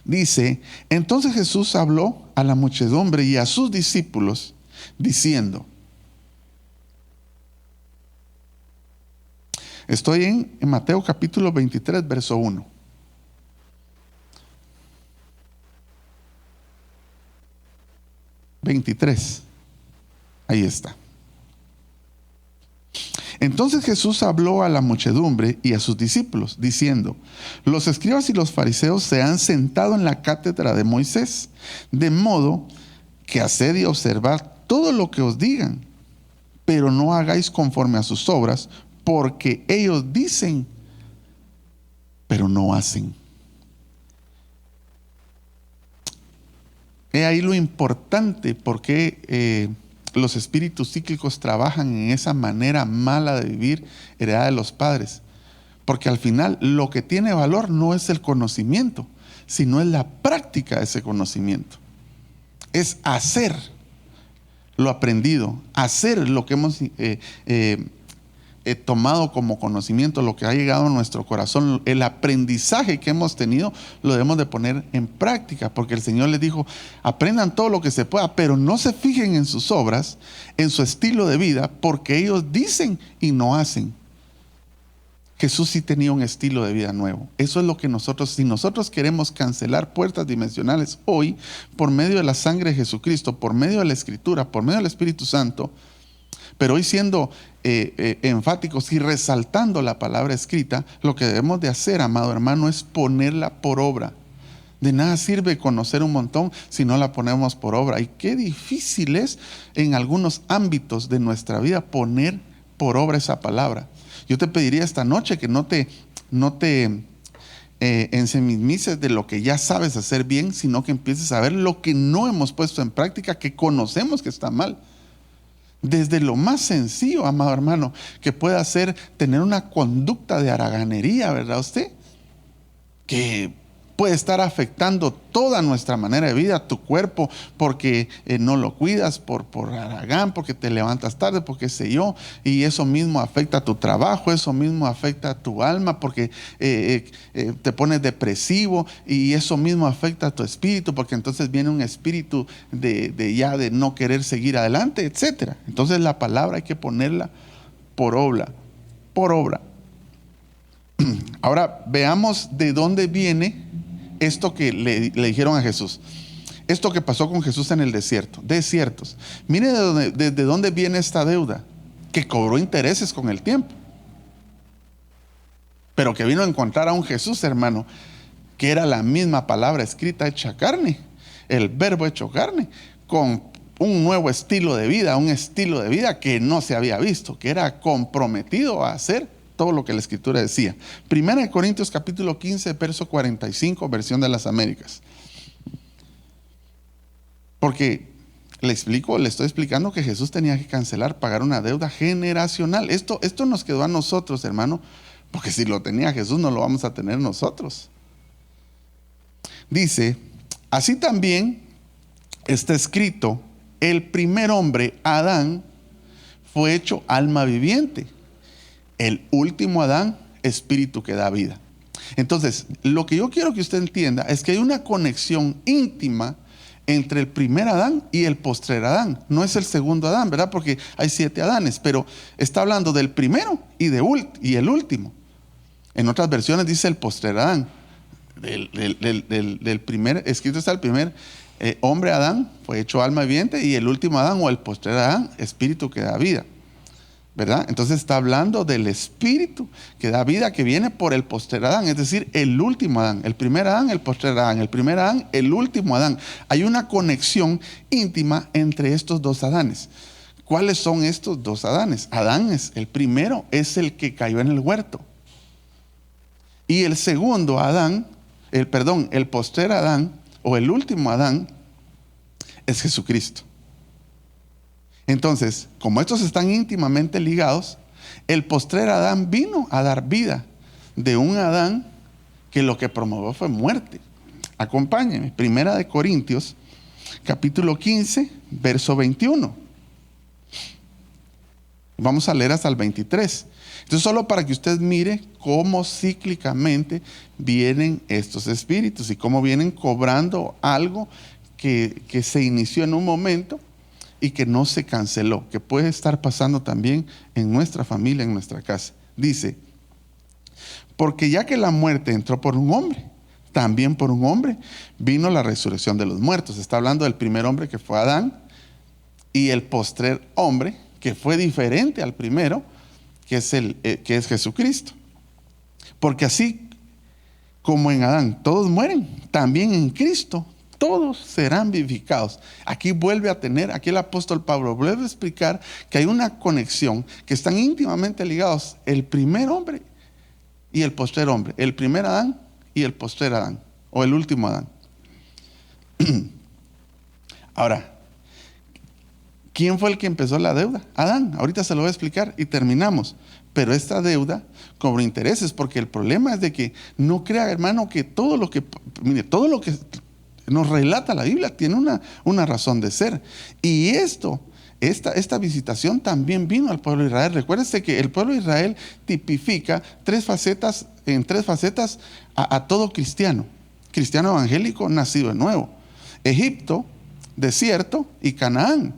Dice, entonces Jesús habló a la muchedumbre y a sus discípulos, diciendo, estoy en Mateo capítulo 23, verso 1. Ahí está. Entonces Jesús habló a la muchedumbre y a sus discípulos, diciendo, los escribas y los fariseos se han sentado en la cátedra de Moisés, de modo que haced y observad todo lo que os digan, pero no hagáis conforme a sus obras, porque ellos dicen, pero no hacen. He ahí lo importante, porque los espíritus cíclicos trabajan en esa manera mala de vivir heredada de los padres. Porque al final lo que tiene valor no es el conocimiento, sino es la práctica de ese conocimiento. Es hacer lo aprendido, hacer lo que hemos tomado como conocimiento, lo que ha llegado a nuestro corazón, el aprendizaje que hemos tenido, lo debemos de poner en práctica, porque el Señor les dijo, aprendan todo lo que se pueda, pero no se fijen en sus obras, en su estilo de vida, porque ellos dicen y no hacen. Jesús sí tenía un estilo de vida nuevo. Eso es lo que si nosotros queremos cancelar puertas dimensionales hoy, por medio de la sangre de Jesucristo, por medio de la Escritura, por medio del Espíritu Santo, pero hoy siendo enfáticos y resaltando la palabra escrita, lo que debemos de hacer, amado hermano, es ponerla por obra. De nada sirve conocer un montón si no la ponemos por obra. Y qué difícil es en algunos ámbitos de nuestra vida poner por obra esa palabra. Yo te pediría esta noche que no te ensemismices de lo que ya sabes hacer bien, sino que empieces a ver lo que no hemos puesto en práctica, que conocemos que está mal. Desde lo más sencillo, amado hermano, que pueda ser tener una conducta de haraganería, ¿verdad usted? Que puede estar afectando toda nuestra manera de vida, tu cuerpo, porque no lo cuidas, por haragán, porque te levantas tarde, porque sé yo, y eso mismo afecta a tu trabajo, eso mismo afecta a tu alma, porque te pones depresivo, y eso mismo afecta a tu espíritu, porque entonces viene un espíritu de no querer seguir adelante, etc. Entonces la palabra hay que ponerla por obra, por obra. Ahora veamos de dónde viene esto que le dijeron a Jesús. Esto que pasó con Jesús en el desierto. Desiertos. Mire desde dónde viene esta deuda, que cobró intereses con el tiempo. Pero que vino a encontrar a un Jesús, hermano, que era la misma palabra escrita hecha carne. El verbo hecho carne, con un nuevo estilo de vida, un estilo de vida que no se había visto, que era comprometido a hacer todo lo que la Escritura decía. Primera de Corintios capítulo 15, verso 45, versión de las Américas. Porque le estoy explicando que Jesús tenía que pagar una deuda generacional. Esto nos quedó a nosotros, hermano, porque si lo tenía Jesús, no lo vamos a tener nosotros. Dice, así también está escrito, el primer hombre, Adán, fue hecho alma viviente. El último Adán espíritu que da vida. Entonces, lo que yo quiero que usted entienda es que hay una conexión íntima entre el primer Adán y el postrer Adán. No es el segundo Adán, ¿verdad? Porque hay 7 Adanes, pero está hablando del primero y el último. En otras versiones dice el postrer Adán. Del primer, escrito está el primer hombre Adán, fue hecho alma viviente, y el último Adán o el postrer Adán, espíritu que da vida. ¿Verdad? Entonces está hablando del espíritu que da vida, que viene por el postrer Adán, es decir, el último Adán. El primer Adán, el postrer Adán, el primer Adán, el último Adán. Hay una conexión íntima entre estos 2 Adanes. ¿Cuáles son estos 2 Adanes? Adán es el primero, es el que cayó en el huerto. Y el segundo Adán, el postrer Adán o el último Adán es Jesucristo. Entonces, como estos están íntimamente ligados, el postrer Adán vino a dar vida de un Adán que lo que promovió fue muerte. Acompáñenme, 1 Corintios, capítulo 15, verso 21. Vamos a leer hasta el 23. Entonces, solo para que usted mire cómo cíclicamente vienen estos espíritus y cómo vienen cobrando algo que se inició en un momento y que no se canceló, que puede estar pasando también en nuestra familia, en nuestra casa. Dice, porque ya que la muerte entró por un hombre, también por un hombre vino la resurrección de los muertos. Está hablando del primer hombre que fue Adán y el postrer hombre que fue diferente al primero, que es Jesucristo. Porque así como en Adán todos mueren, también en Cristo todos serán vivificados. Aquí el apóstol Pablo vuelve a explicar que hay una conexión, que están íntimamente ligados el primer hombre y el postrer hombre, el primer Adán y el postrer Adán, o el último Adán. Ahora, ¿quién fue el que empezó la deuda? Adán. Ahorita se lo voy a explicar y terminamos. Pero esta deuda cobra intereses, porque el problema es de que no crea, hermano, que todo lo que nos relata la Biblia tiene una razón de ser. Y esta visitación también vino al pueblo de Israel. Recuérdense que el pueblo de Israel tipifica en tres facetas a todo cristiano evangélico nacido de nuevo: Egipto, desierto y Canaán,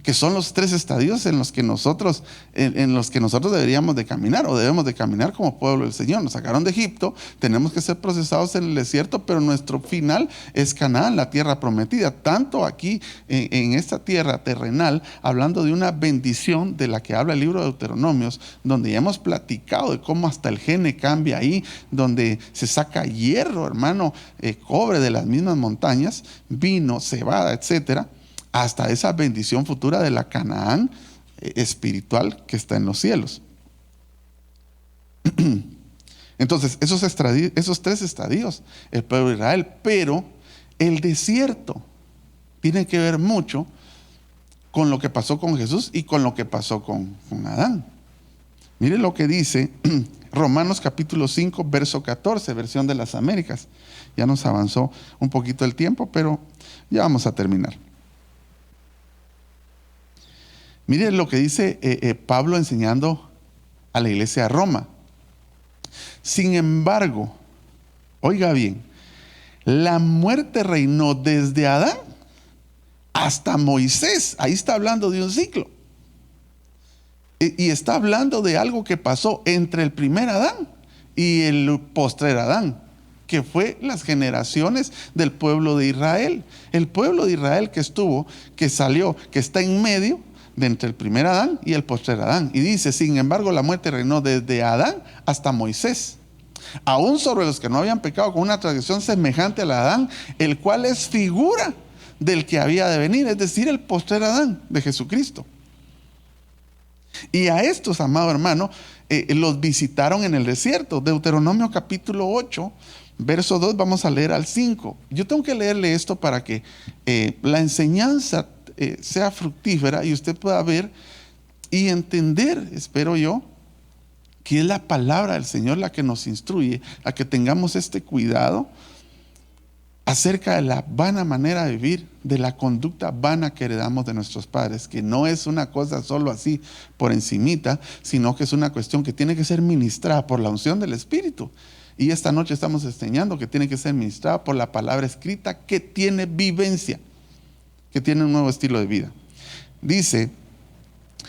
que son los 3 estadios en los que nosotros deberíamos de caminar, o debemos de caminar como pueblo del Señor. Nos sacaron de Egipto, tenemos que ser procesados en el desierto, pero nuestro final es Canaán, la tierra prometida. Tanto aquí en esta tierra terrenal, hablando de una bendición de la que habla el libro de Deuteronomios, donde ya hemos platicado de cómo hasta el gene cambia ahí, donde se saca hierro, hermano, cobre de las mismas montañas, vino, cebada, etcétera, hasta esa bendición futura de la Canaán espiritual que está en los cielos. Entonces, esos 3 estadios, el pueblo de Israel, pero el desierto tiene que ver mucho con lo que pasó con Jesús y con lo que pasó con Adán. Mire lo que dice Romanos capítulo 5, verso 14, versión de las Américas. Ya nos avanzó un poquito el tiempo, pero ya vamos a terminar. Miren lo que dice Pablo enseñando a la iglesia de Roma. Sin embargo, oiga bien, la muerte reinó desde Adán hasta Moisés. Ahí está hablando de un ciclo. Y está hablando de algo que pasó entre el primer Adán y el postrer Adán, que fue las generaciones del pueblo de Israel. El pueblo de Israel que salió, que está en medio de entre el primer Adán y el postrer Adán. Y dice, sin embargo, la muerte reinó desde Adán hasta Moisés, aún sobre los que no habían pecado, con una tradición semejante a la de Adán, el cual es figura del que había de venir, es decir, el postrer Adán de Jesucristo. Y a estos, amado hermano, los visitaron en el desierto. Deuteronomio capítulo 8, verso 2, vamos a leer al 5. Yo tengo que leerle esto para que la enseñanza sea fructífera y usted pueda ver y entender, espero yo, que es la palabra del Señor la que nos instruye a que tengamos este cuidado acerca de la vana manera de vivir, de la conducta vana que heredamos de nuestros padres, que no es una cosa solo así por encimita, sino que es una cuestión que tiene que ser ministrada por la unción del Espíritu. Y esta noche estamos enseñando que tiene que ser ministrada por la palabra escrita que tiene vivencia, que tiene un nuevo estilo de vida. Dice: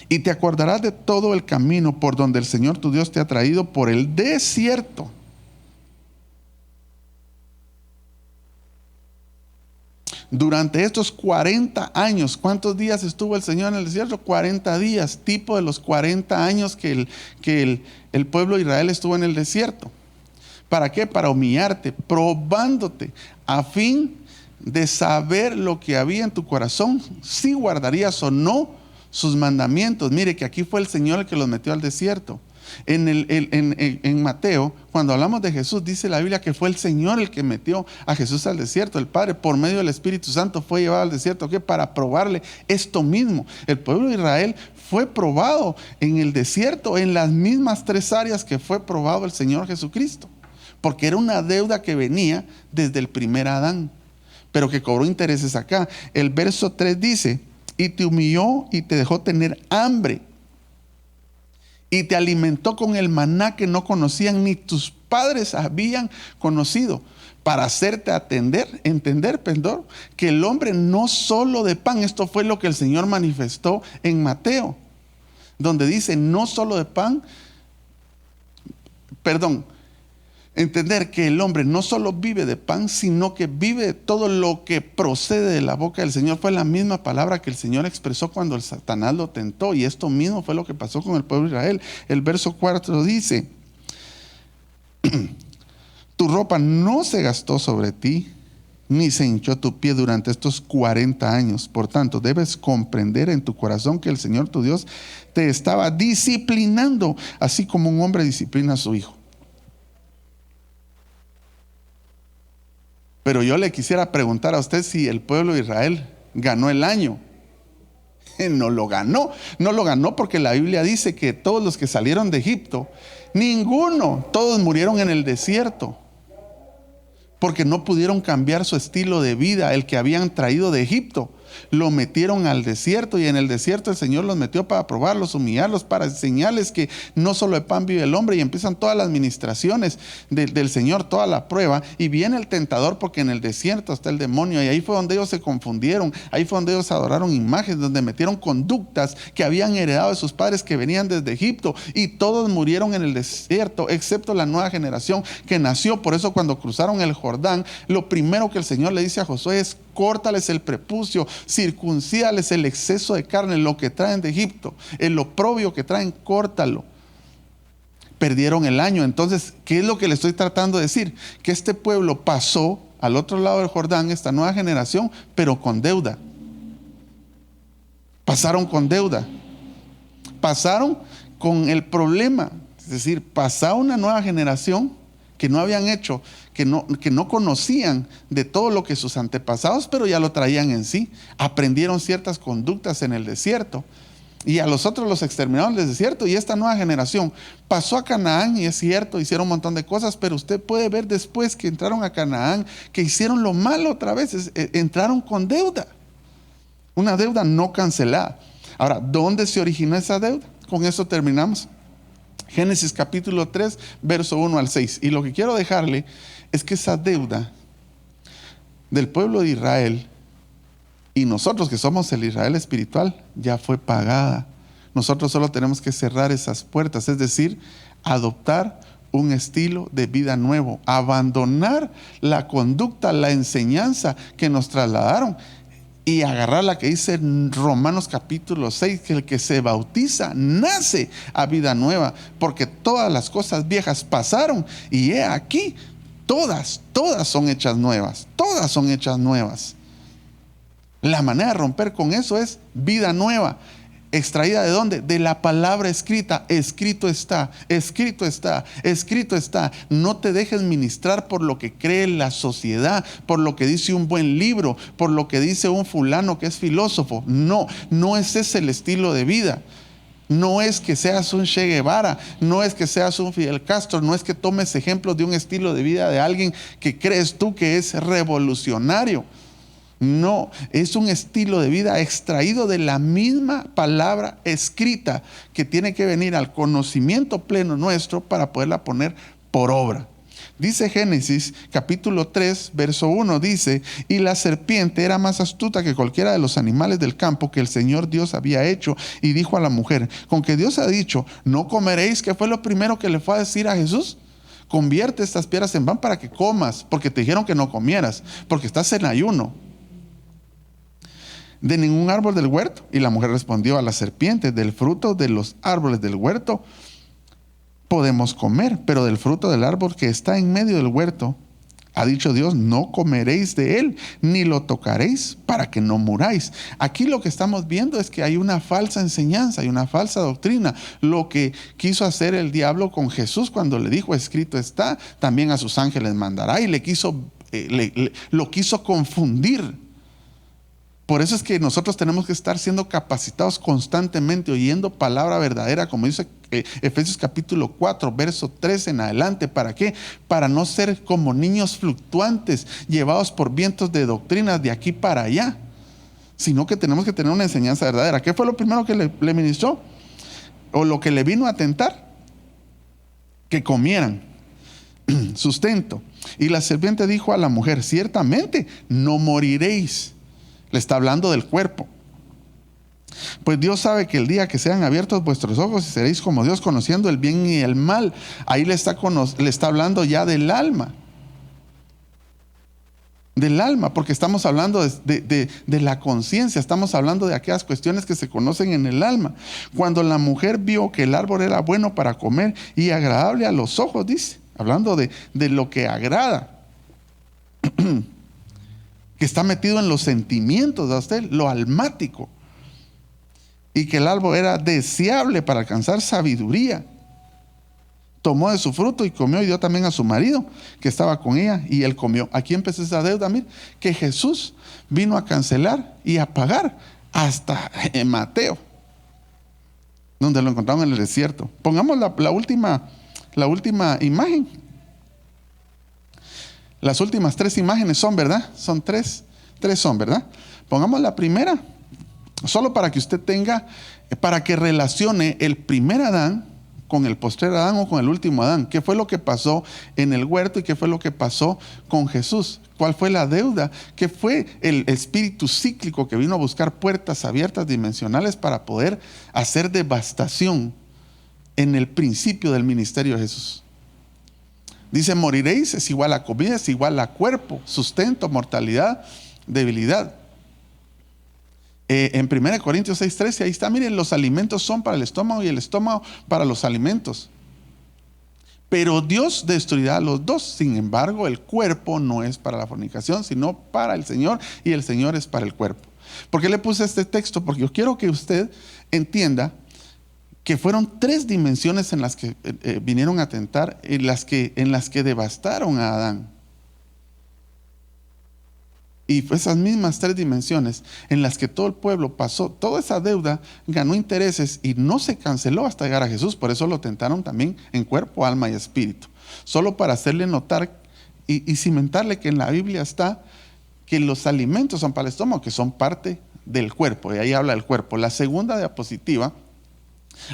y te acordarás de todo el camino por donde el Señor tu Dios te ha traído por el desierto. Durante estos 40 años, ¿cuántos días estuvo el Señor en el desierto? 40 días, tipo de los 40 años que el pueblo de Israel estuvo en el desierto. ¿Para qué? Para humillarte, probándote, a fin de saber lo que había en tu corazón, si guardarías o no sus mandamientos. Mire que aquí fue el Señor el que los metió al desierto. En Mateo, cuando hablamos de Jesús, dice la Biblia que fue el Señor el que metió a Jesús al desierto. El Padre, por medio del Espíritu Santo, fue llevado al desierto, ¿qué? Para probarle esto mismo. El pueblo de Israel fue probado en el desierto en las mismas 3 áreas que fue probado el Señor Jesucristo, porque era una deuda que venía desde el primer Adán, pero que cobró intereses acá. El verso 3 dice: y te humilló y te dejó tener hambre, y te alimentó con el maná que no conocían ni tus padres habían conocido, para hacerte entender, que el hombre no solo de pan. Esto fue lo que el Señor manifestó en Mateo, donde dice: no solo de pan, entender que el hombre no solo vive de pan, sino que vive de todo lo que procede de la boca del Señor. Fue la misma palabra que el Señor expresó cuando el Satanás lo tentó, y esto mismo fue lo que pasó con el pueblo de Israel. El verso 4 dice: tu ropa no se gastó sobre ti, ni se hinchó tu pie durante estos 40 años. Por tanto, debes comprender en tu corazón que el Señor tu Dios te estaba disciplinando, así como un hombre disciplina a su hijo. Pero yo le quisiera preguntar a usted si el pueblo de Israel ganó el año. No lo ganó porque la Biblia dice que todos los que salieron de Egipto, todos murieron en el desierto, porque no pudieron cambiar su estilo de vida. El que habían traído de Egipto lo metieron al desierto, y en el desierto el Señor los metió para probarlos, humillarlos, para enseñarles que no solo de pan vive el hombre. Y empiezan todas las ministraciones del Señor, toda la prueba, y viene el tentador, porque en el desierto está el demonio. Y ahí fue donde ellos se confundieron, ahí fue donde ellos adoraron imágenes, donde metieron conductas que habían heredado de sus padres que venían desde Egipto, y todos murieron en el desierto, excepto la nueva generación que nació. Por eso cuando cruzaron el Jordán, lo primero que el Señor le dice a Josué es: córtales el prepucio, circuncídales el exceso de carne, lo que traen de Egipto, el oprobio que traen, córtalo. Perdieron el año. Entonces, ¿qué es lo que le estoy tratando de decir? Que este pueblo pasó al otro lado del Jordán, esta nueva generación, pero con deuda. Pasaron con deuda. Pasaron con el problema. Es decir, pasaba una nueva generación que no habían hecho, que no conocían de todo lo que sus antepasados, pero ya lo traían en sí. Aprendieron ciertas conductas en el desierto, y a los otros los exterminaron del desierto. Y esta nueva generación pasó a Canaán, y es cierto, hicieron un montón de cosas, pero usted puede ver después que entraron a Canaán, que hicieron lo malo otra vez. Entraron con deuda, una deuda no cancelada. Ahora, ¿dónde se originó esa deuda? Con eso terminamos. Génesis capítulo 3, verso 1 al 6. Y lo que quiero dejarle es que esa deuda del pueblo de Israel, y nosotros que somos el Israel espiritual, ya fue pagada. Nosotros solo tenemos que cerrar esas puertas, es decir, adoptar un estilo de vida nuevo, abandonar la conducta, la enseñanza que nos trasladaron, y agarrar la que dice en Romanos capítulo 6, que el que se bautiza nace a vida nueva, porque todas las cosas viejas pasaron, y he aquí, todas son hechas nuevas, todas son hechas nuevas. La manera de romper con eso es vida nueva. ¿Extraída de dónde? De la palabra escrita. Escrito está, escrito está, escrito está. No te dejes ministrar por lo que cree la sociedad, por lo que dice un buen libro, por lo que dice un fulano que es filósofo. No es ese el estilo de vida. No es que seas un Che Guevara, no es que seas un Fidel Castro, no es que tomes ejemplos de un estilo de vida de alguien que crees tú que es revolucionario. No, es un estilo de vida extraído de la misma palabra escrita que tiene que venir al conocimiento pleno nuestro para poderla poner por obra. Dice Génesis capítulo 3 verso 1, dice: y la serpiente era más astuta que cualquiera de los animales del campo que el Señor Dios había hecho, y dijo a la mujer: con que Dios ha dicho, no comeréis. ¿Qué fue lo primero que le fue a decir a Jesús? Convierte estas piedras en pan para que comas, porque te dijeron que no comieras, porque estás en ayuno. De ningún árbol del huerto. Y la mujer respondió a la serpiente: del fruto de los árboles del huerto podemos comer, pero del fruto del árbol que está en medio del huerto, ha dicho Dios, no comeréis de él, ni lo tocaréis, para que no muráis. Aquí lo que estamos viendo es que hay una falsa enseñanza, hay una falsa doctrina. Lo que quiso hacer el diablo con Jesús cuando le dijo, escrito está, también a sus ángeles mandará, y lo quiso confundir. Por eso es que nosotros tenemos que estar siendo capacitados constantemente, oyendo palabra verdadera, como dice Efesios capítulo 4, verso 3 en adelante. ¿Para qué? Para no ser como niños fluctuantes, llevados por vientos de doctrinas de aquí para allá, sino que tenemos que tener una enseñanza verdadera. ¿Qué fue lo primero que le ministró? O lo que le vino a tentar, que comieran sustento. Y la serpiente dijo a la mujer: ciertamente no moriréis. Le está hablando del cuerpo. Pues Dios sabe que el día que sean abiertos vuestros ojos y seréis como Dios, conociendo el bien y el mal. Ahí le está hablando ya del alma. Del alma, porque estamos hablando de la conciencia, estamos hablando de aquellas cuestiones que se conocen en el alma. Cuando la mujer vio que el árbol era bueno para comer y agradable a los ojos, dice, hablando de lo que agrada, que está metido en los sentimientos de usted, lo almático, y que el árbol era deseable para alcanzar sabiduría, tomó de su fruto y comió, y dio también a su marido que estaba con ella, y él comió. Aquí empezó esa deuda, mire, que Jesús vino a cancelar y a pagar hasta en Mateo, donde lo encontraron en el desierto. Pongamos la última imagen. Las últimas tres imágenes son, ¿verdad? Son tres son, ¿verdad? Pongamos la primera, solo para que usted tenga, para que relacione el primer Adán con el postrer Adán o con el último Adán. ¿Qué fue lo que pasó en el huerto y qué fue lo que pasó con Jesús? ¿Cuál fue la deuda? ¿Qué fue el espíritu cíclico que vino a buscar puertas abiertas dimensionales para poder hacer devastación en el principio del ministerio de Jesús? Dice: moriréis, es igual a comida, es igual a cuerpo, sustento, mortalidad, debilidad. En 1 Corintios 6:13, ahí está, miren, los alimentos son para el estómago y el estómago para los alimentos. Pero Dios destruirá a los dos. Sin embargo, el cuerpo no es para la fornicación, sino para el Señor, y el Señor es para el cuerpo. ¿Por qué le puse este texto? Porque yo quiero que usted entienda que fueron tres dimensiones en las que vinieron a tentar, en las que devastaron a Adán. Y fue esas mismas tres dimensiones en las que todo el pueblo pasó, toda esa deuda ganó intereses y no se canceló hasta llegar a Jesús. Por eso lo tentaron también en cuerpo, alma y espíritu. Solo para hacerle notar y cimentarle que en la Biblia está que los alimentos son para el estómago, que son parte del cuerpo. Y ahí habla del cuerpo. La segunda diapositiva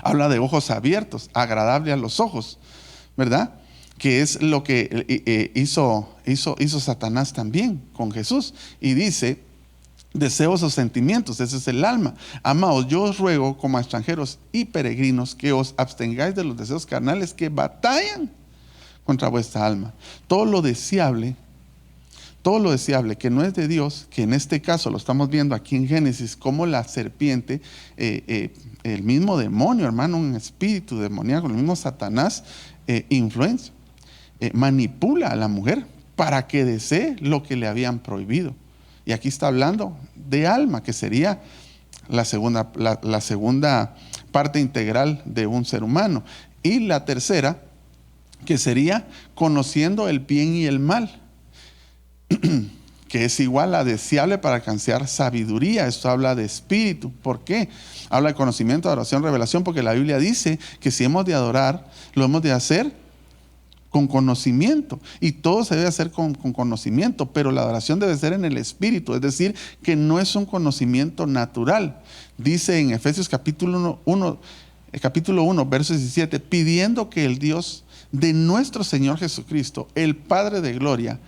habla de ojos abiertos, agradable a los ojos, ¿verdad? Que es lo que hizo Satanás también con Jesús. Y dice: deseos o sentimientos, ese es el alma. Amados, yo os ruego como a extranjeros y peregrinos que os abstengáis de los deseos carnales que batallan contra vuestra alma. Todo lo deseable que no es de Dios, que en este caso lo estamos viendo aquí en Génesis, como la serpiente, el mismo demonio, hermano, un espíritu demoníaco, el mismo Satanás, influencia, manipula a la mujer para que desee lo que le habían prohibido. Y aquí está hablando de alma, que sería la segunda parte integral de un ser humano. Y la tercera, que sería conociendo el bien y el mal, que es igual a deseable para alcanzar sabiduría. Esto habla de espíritu. ¿Por qué? Habla de conocimiento, adoración, revelación, porque la Biblia dice que si hemos de adorar, lo hemos de hacer con conocimiento, y todo se debe hacer con conocimiento, pero la adoración debe ser en el espíritu, es decir, que no es un conocimiento natural. Dice en Efesios capítulo 1, verso 17, pidiendo que el Dios de nuestro Señor Jesucristo, el Padre de gloria,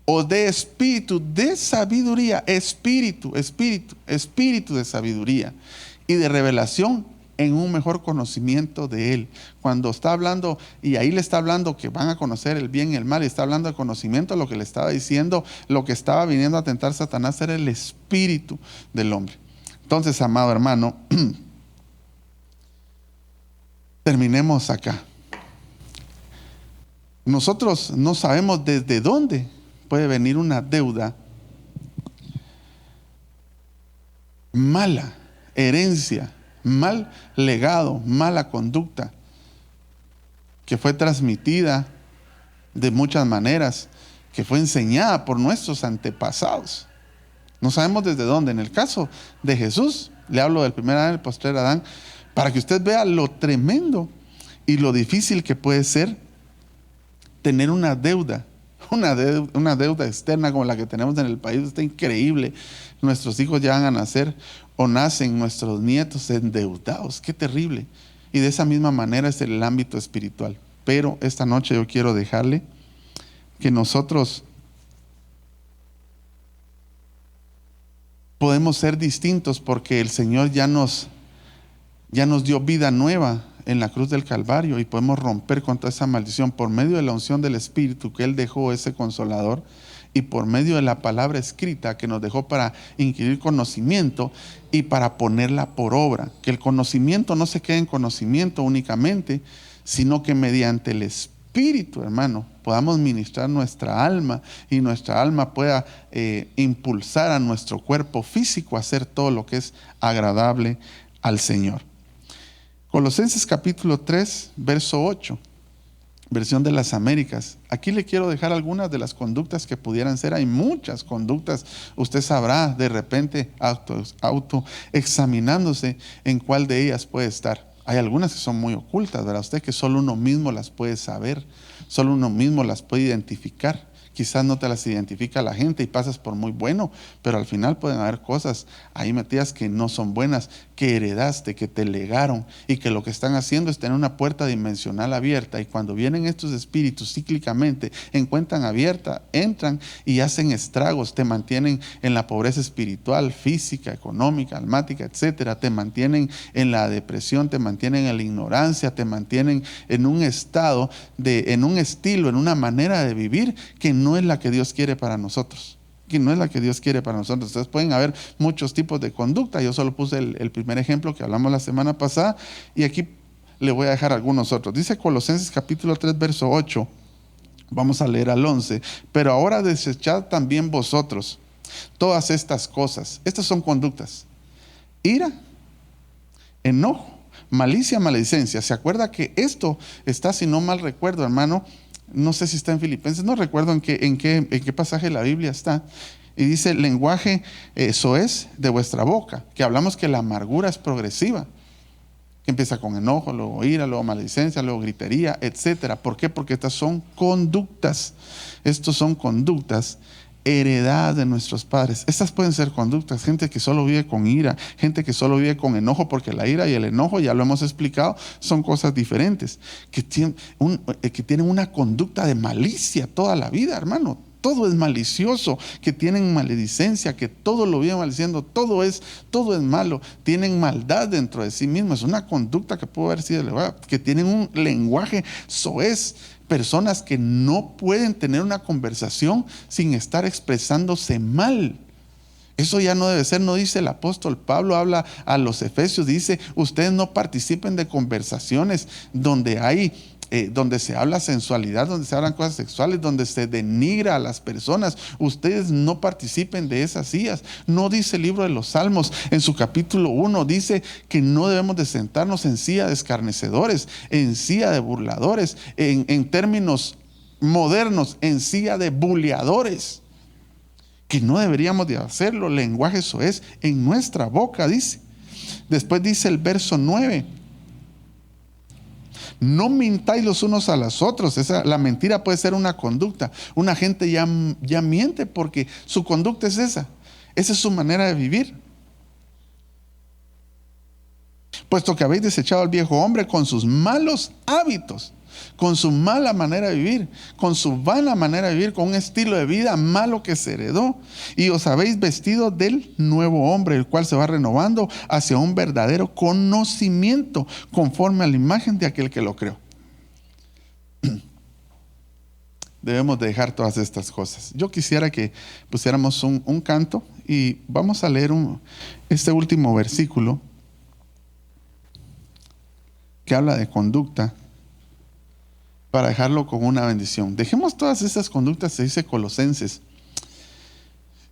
o de espíritu de sabiduría, espíritu de sabiduría y de revelación en un mejor conocimiento de Él. Cuando está hablando, y ahí le está hablando que van a conocer el bien y el mal, y está hablando de conocimiento, lo que le estaba diciendo, lo que estaba viniendo a tentar Satanás era el espíritu del hombre. Entonces, amado hermano, terminemos acá. Nosotros no sabemos desde dónde puede venir una deuda mala, herencia, mal legado, mala conducta, que fue transmitida de muchas maneras, que fue enseñada por nuestros antepasados. No sabemos desde dónde. En el caso de Jesús, le hablo del primer Adán y el postrer Adán, para que usted vea lo tremendo y lo difícil que puede ser tener una deuda externa como la que tenemos en el país. Está increíble. Nuestros hijos ya van a nacer o nacen nuestros nietos endeudados. Qué terrible. Y de esa misma manera es el ámbito espiritual. Pero esta noche yo quiero dejarle que nosotros podemos ser distintos, porque el Señor ya nos dio vida nueva en la cruz del Calvario, y podemos romper con toda esa maldición por medio de la unción del Espíritu que Él dejó, ese Consolador, y por medio de la palabra escrita que nos dejó para inquirir conocimiento y para ponerla por obra. Que el conocimiento no se quede en conocimiento únicamente, sino que mediante el Espíritu, hermano, podamos ministrar nuestra alma, y nuestra alma pueda impulsar a nuestro cuerpo físico a hacer todo lo que es agradable al Señor. Colosenses capítulo 3, verso 8, versión de las Américas. Aquí le quiero dejar algunas de las conductas que pudieran ser. Hay muchas conductas. Usted sabrá de repente auto examinándose en cuál de ellas puede estar. Hay algunas que son muy ocultas, ¿verdad? Usted, que solo uno mismo las puede saber, solo uno mismo las puede identificar. Quizás no te las identifica la gente y pasas por muy bueno, pero al final pueden haber cosas ahí metidas que no son buenas, que heredaste, que te legaron, y que lo que están haciendo es tener una puerta dimensional abierta. Y cuando vienen estos espíritus cíclicamente, encuentran abierta, entran y hacen estragos, te mantienen en la pobreza espiritual, física, económica, almática, etcétera. Te mantienen en la depresión, te mantienen en la ignorancia, te mantienen en un estado, en un estilo, en una manera de vivir que no es la que Dios quiere para nosotros. Que no es la que Dios quiere para nosotros. Entonces pueden haber muchos tipos de conducta. Yo solo puse el primer ejemplo que hablamos la semana pasada, y aquí le voy a dejar algunos otros. Dice Colosenses capítulo 3, verso 8. Vamos a leer al 11. Pero ahora desechad también vosotros todas estas cosas. Estas son conductas: ira, enojo, malicia, maledicencia. ¿Se acuerda que esto está, si no mal recuerdo, hermano? No sé si está en Filipenses, no recuerdo en qué pasaje de la Biblia está. Y dice: lenguaje soez de vuestra boca. Que hablamos que la amargura es progresiva, que empieza con enojo, luego ira, luego maledicencia, luego gritería, etcétera. ¿Por qué? Porque estas son conductas. Estos son conductas heredadas de nuestros padres. Estas pueden ser conductas. Gente que solo vive con ira, gente que solo vive con enojo, porque la ira y el enojo, ya lo hemos explicado, son cosas diferentes. Que tienen una conducta de malicia toda la vida, hermano. Todo es malicioso, que tienen maledicencia, que todo lo viven maldiciendo, todo es malo. Tienen maldad dentro de sí mismos. Es una conducta que puede haber sido elevada, que tienen un lenguaje soez. Personas que no pueden tener una conversación sin estar expresándose mal. Eso ya no debe ser. No dice el apóstol Pablo, habla a los Efesios, dice: ustedes no participen de conversaciones donde se habla sensualidad, donde se hablan cosas sexuales, donde se denigra a las personas. Ustedes no participen de esas sillas. No dice el libro de los Salmos en su capítulo 1, dice que no debemos de sentarnos en silla de escarnecedores, en silla de burladores, en términos modernos, en silla de buleadores. que no deberíamos de hacerlo. Lenguaje soez en nuestra boca, dice. Después dice el verso 9. No mintáis los unos a los otros. La mentira puede ser una conducta. Una gente ya miente porque su conducta es esa. Esa es su manera de vivir. Puesto que habéis desechado al viejo hombre con sus malos hábitos, con su mala manera de vivir, con su vana manera de vivir, con un estilo de vida malo que se heredó, y os habéis vestido del nuevo hombre, el cual se va renovando hacia un verdadero conocimiento, conforme a la imagen de aquel que lo creó. Debemos de dejar todas estas cosas. Yo quisiera que pusiéramos un canto y vamos a leer este último versículo que habla de conducta, para dejarlo con una bendición. Dejemos todas estas conductas, se dice Colosenses,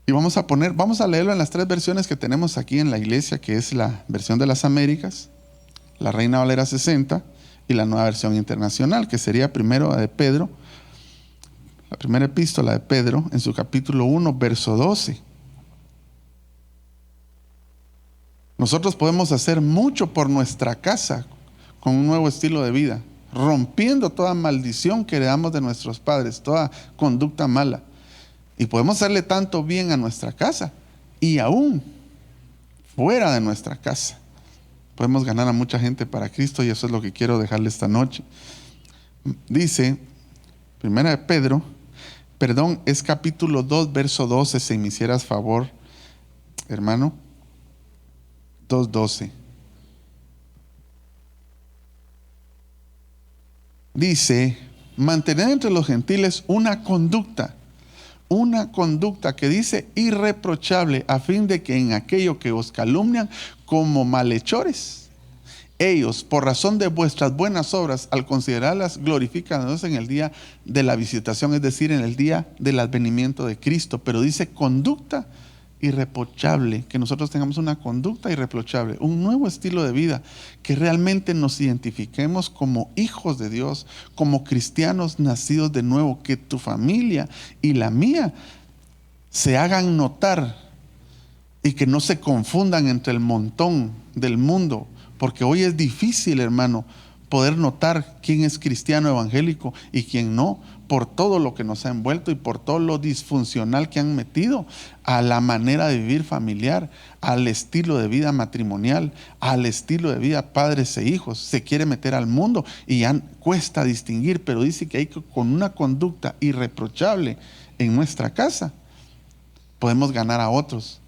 y vamos a leerlo en las 3 versiones que tenemos aquí en la iglesia, que es la versión de las Américas, la Reina Valera 60 y la Nueva Versión Internacional, que sería primero de Pedro, la primera epístola de Pedro, en su capítulo 1, verso 12. Nosotros podemos hacer mucho por nuestra casa con un nuevo estilo de vida, rompiendo toda maldición que heredamos de nuestros padres, toda conducta mala. Y podemos hacerle tanto bien a nuestra casa y aún fuera de nuestra casa. Podemos ganar a mucha gente para Cristo, y eso es lo que quiero dejarle esta noche. Dice, primera de Pedro, es capítulo 2, verso 12, si me hicieras favor, hermano. 2:12. Dice, mantened entre los gentiles una conducta que dice irreprochable, a fin de que en aquello que os calumnian como malhechores, ellos, por razón de vuestras buenas obras, al considerarlas, glorifican a Dios en el día de la visitación, es decir, en el día del advenimiento de Cristo. Pero dice conducta irreprochable, que nosotros tengamos una conducta irreprochable, un nuevo estilo de vida, que realmente nos identifiquemos como hijos de Dios, como cristianos nacidos de nuevo, que tu familia y la mía se hagan notar y que no se confundan entre el montón del mundo, porque hoy es difícil, hermano, poder notar quién es cristiano evangélico y quién no, por todo lo que nos ha envuelto y por todo lo disfuncional que han metido a la manera de vivir familiar, al estilo de vida matrimonial, al estilo de vida padres e hijos. Se quiere meter al mundo y ya cuesta distinguir, pero dice que hay que, con una conducta irreprochable en nuestra casa, podemos ganar a otros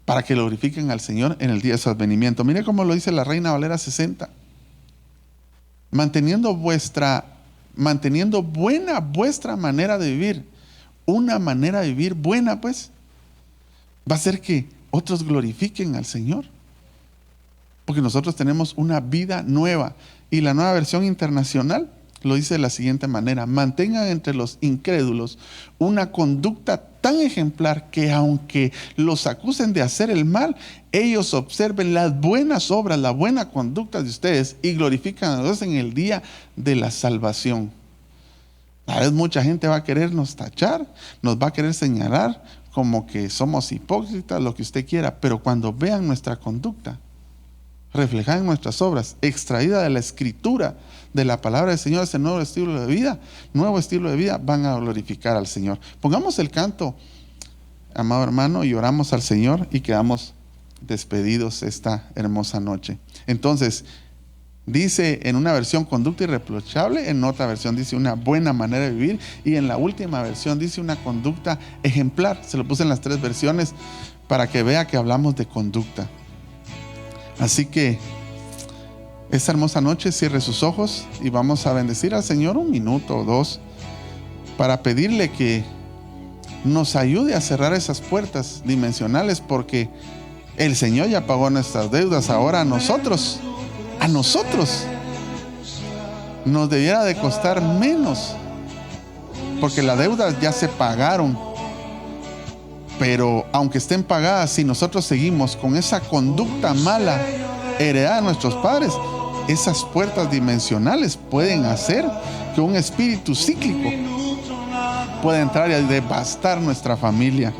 para que glorifiquen al Señor en el día de su advenimiento. Mire cómo lo dice la Reina Valera 60. Manteniendo buena vuestra manera de vivir. Una manera de vivir buena, pues, va a hacer que otros glorifiquen al Señor. Porque nosotros tenemos una vida nueva. Y la Nueva Versión Internacional lo dice de la siguiente manera: mantengan entre los incrédulos una conducta tan ejemplar que aunque los acusen de hacer el mal, ellos observen las buenas obras, la buena conducta de ustedes y glorifican a Dios en el día de la salvación. A veces mucha gente va a querernos tachar, nos va a querer señalar como que somos hipócritas, lo que usted quiera, pero cuando vean nuestra conducta reflejada en nuestras obras, extraída de la escritura, de la palabra del Señor, ese nuevo estilo de vida, van a glorificar al Señor. Pongamos el canto, amado hermano, y oramos al Señor y quedamos despedidos esta hermosa noche. Entonces, dice en una versión conducta irreprochable, en otra versión dice una buena manera de vivir, y en la última versión dice una conducta ejemplar. Se lo puse en las 3 versiones para que vea que hablamos de conducta. Así que esta hermosa noche cierre sus ojos y vamos a bendecir al Señor 1 minuto o 2 para pedirle que nos ayude a cerrar esas puertas dimensionales, porque el Señor ya pagó nuestras deudas. Ahora a nosotros nos debiera de costar menos, porque las deudas ya se pagaron. Pero aunque estén pagadas, si nosotros seguimos con esa conducta mala heredada de nuestros padres, esas puertas dimensionales pueden hacer que un espíritu cíclico pueda entrar y devastar nuestra familia.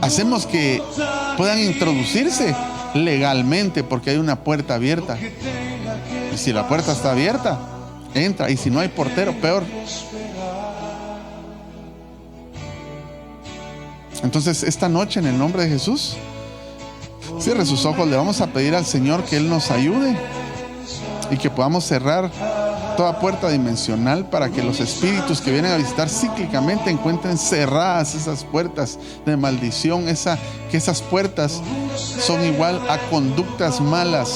hacemos que puedan introducirse legalmente porque hay una puerta abierta. Y si la puerta está abierta, entra. Y si no hay portero, peor. Entonces, esta noche, en el nombre de Jesús, cierre sus ojos. Le vamos a pedir al Señor que Él nos ayude y que podamos cerrar toda puerta dimensional para que los espíritus que vienen a visitar cíclicamente encuentren cerradas esas puertas de maldición, que esas puertas son igual a conductas malas,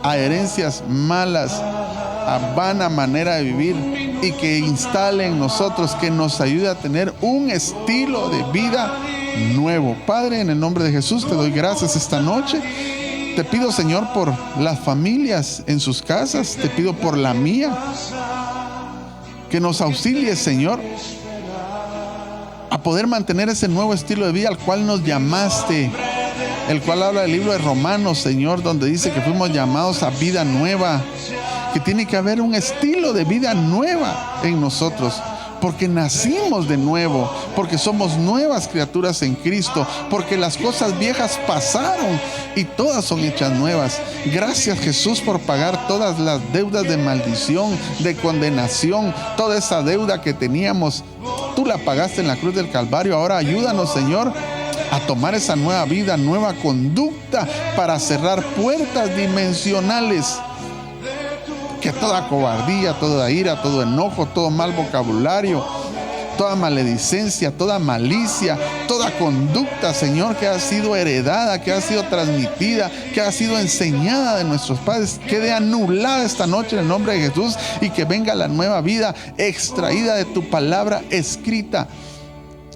a herencias malas, a vana manera de vivir, y que instale en nosotros, que nos ayude a tener un estilo de vida nuevo. Padre, en el nombre de Jesús te doy gracias esta noche. Te pido, Señor, por las familias en sus casas. Te pido por la mía, que nos auxilies, Señor, a poder mantener ese nuevo estilo de vida al cual nos llamaste, el cual habla del libro de Romanos, Señor, donde dice que fuimos llamados a vida nueva, que tiene que haber un estilo de vida nueva en nosotros, porque nacimos de nuevo, porque somos nuevas criaturas en Cristo, porque las cosas viejas pasaron y todas son hechas nuevas. Gracias, Jesús, por pagar todas las deudas de maldición, de condenación, toda esa deuda que teníamos. Tú la pagaste en la cruz del Calvario. Ahora ayúdanos, Señor, a tomar esa nueva vida, nueva conducta para cerrar puertas dimensionales. Que toda cobardía, toda ira, todo enojo, todo mal vocabulario, toda maledicencia, toda malicia, toda conducta, Señor, que ha sido heredada, que ha sido transmitida, que ha sido enseñada de nuestros padres, quede anulada esta noche en el nombre de Jesús, y que venga la nueva vida extraída de tu palabra escrita,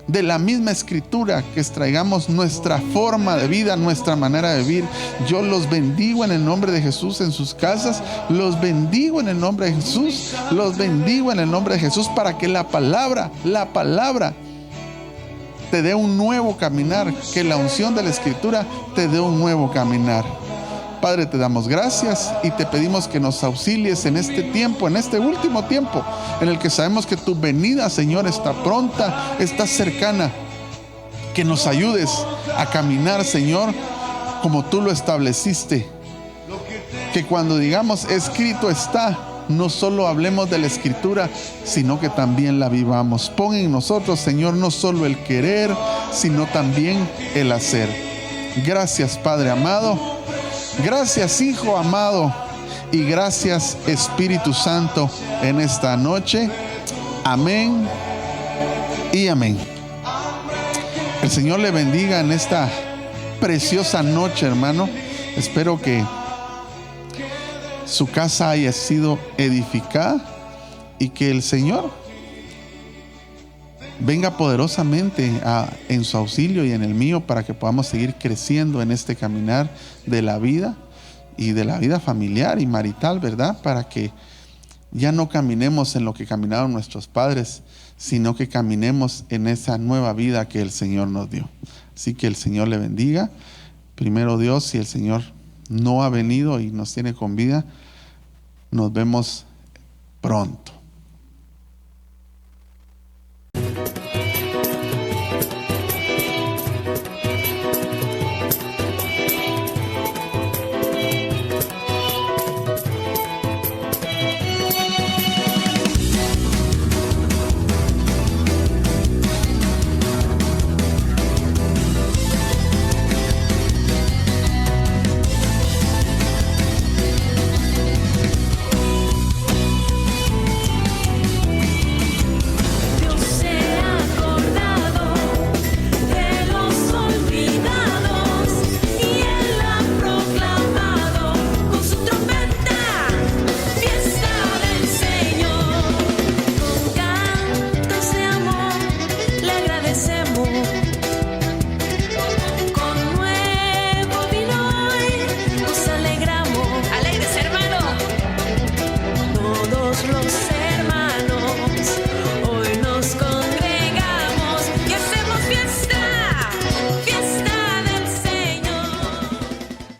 de la misma escritura, que extraigamos nuestra forma de vida, nuestra manera de vivir. Yo los bendigo en el nombre de Jesús en sus casas, los bendigo en el nombre de Jesús, los bendigo en el nombre de Jesús, para que la palabra te dé un nuevo caminar, que la unción de la escritura te dé un nuevo caminar. Padre, te damos gracias y te pedimos que nos auxilies en este tiempo, en este último tiempo, en el que sabemos que tu venida, Señor, está pronta, está cercana. Que nos ayudes a caminar, Señor, como tú lo estableciste. Que cuando digamos escrito está, no solo hablemos de la escritura, sino que también la vivamos. Pon en nosotros, Señor, no solo el querer, sino también el hacer. Gracias, Padre amado. Gracias, Hijo amado, y gracias, Espíritu Santo, en esta noche. Amén y amén. El Señor le bendiga en esta preciosa noche, hermano. Espero que su casa haya sido edificada y que el Señor venga poderosamente en su auxilio y en el mío, para que podamos seguir creciendo en este caminar de la vida y de la vida familiar y marital, ¿verdad? Para que ya no caminemos en lo que caminaron nuestros padres, sino que caminemos en esa nueva vida que el Señor nos dio. Así que el Señor le bendiga. Primero Dios, si el Señor no ha venido y nos tiene con vida, nos vemos pronto.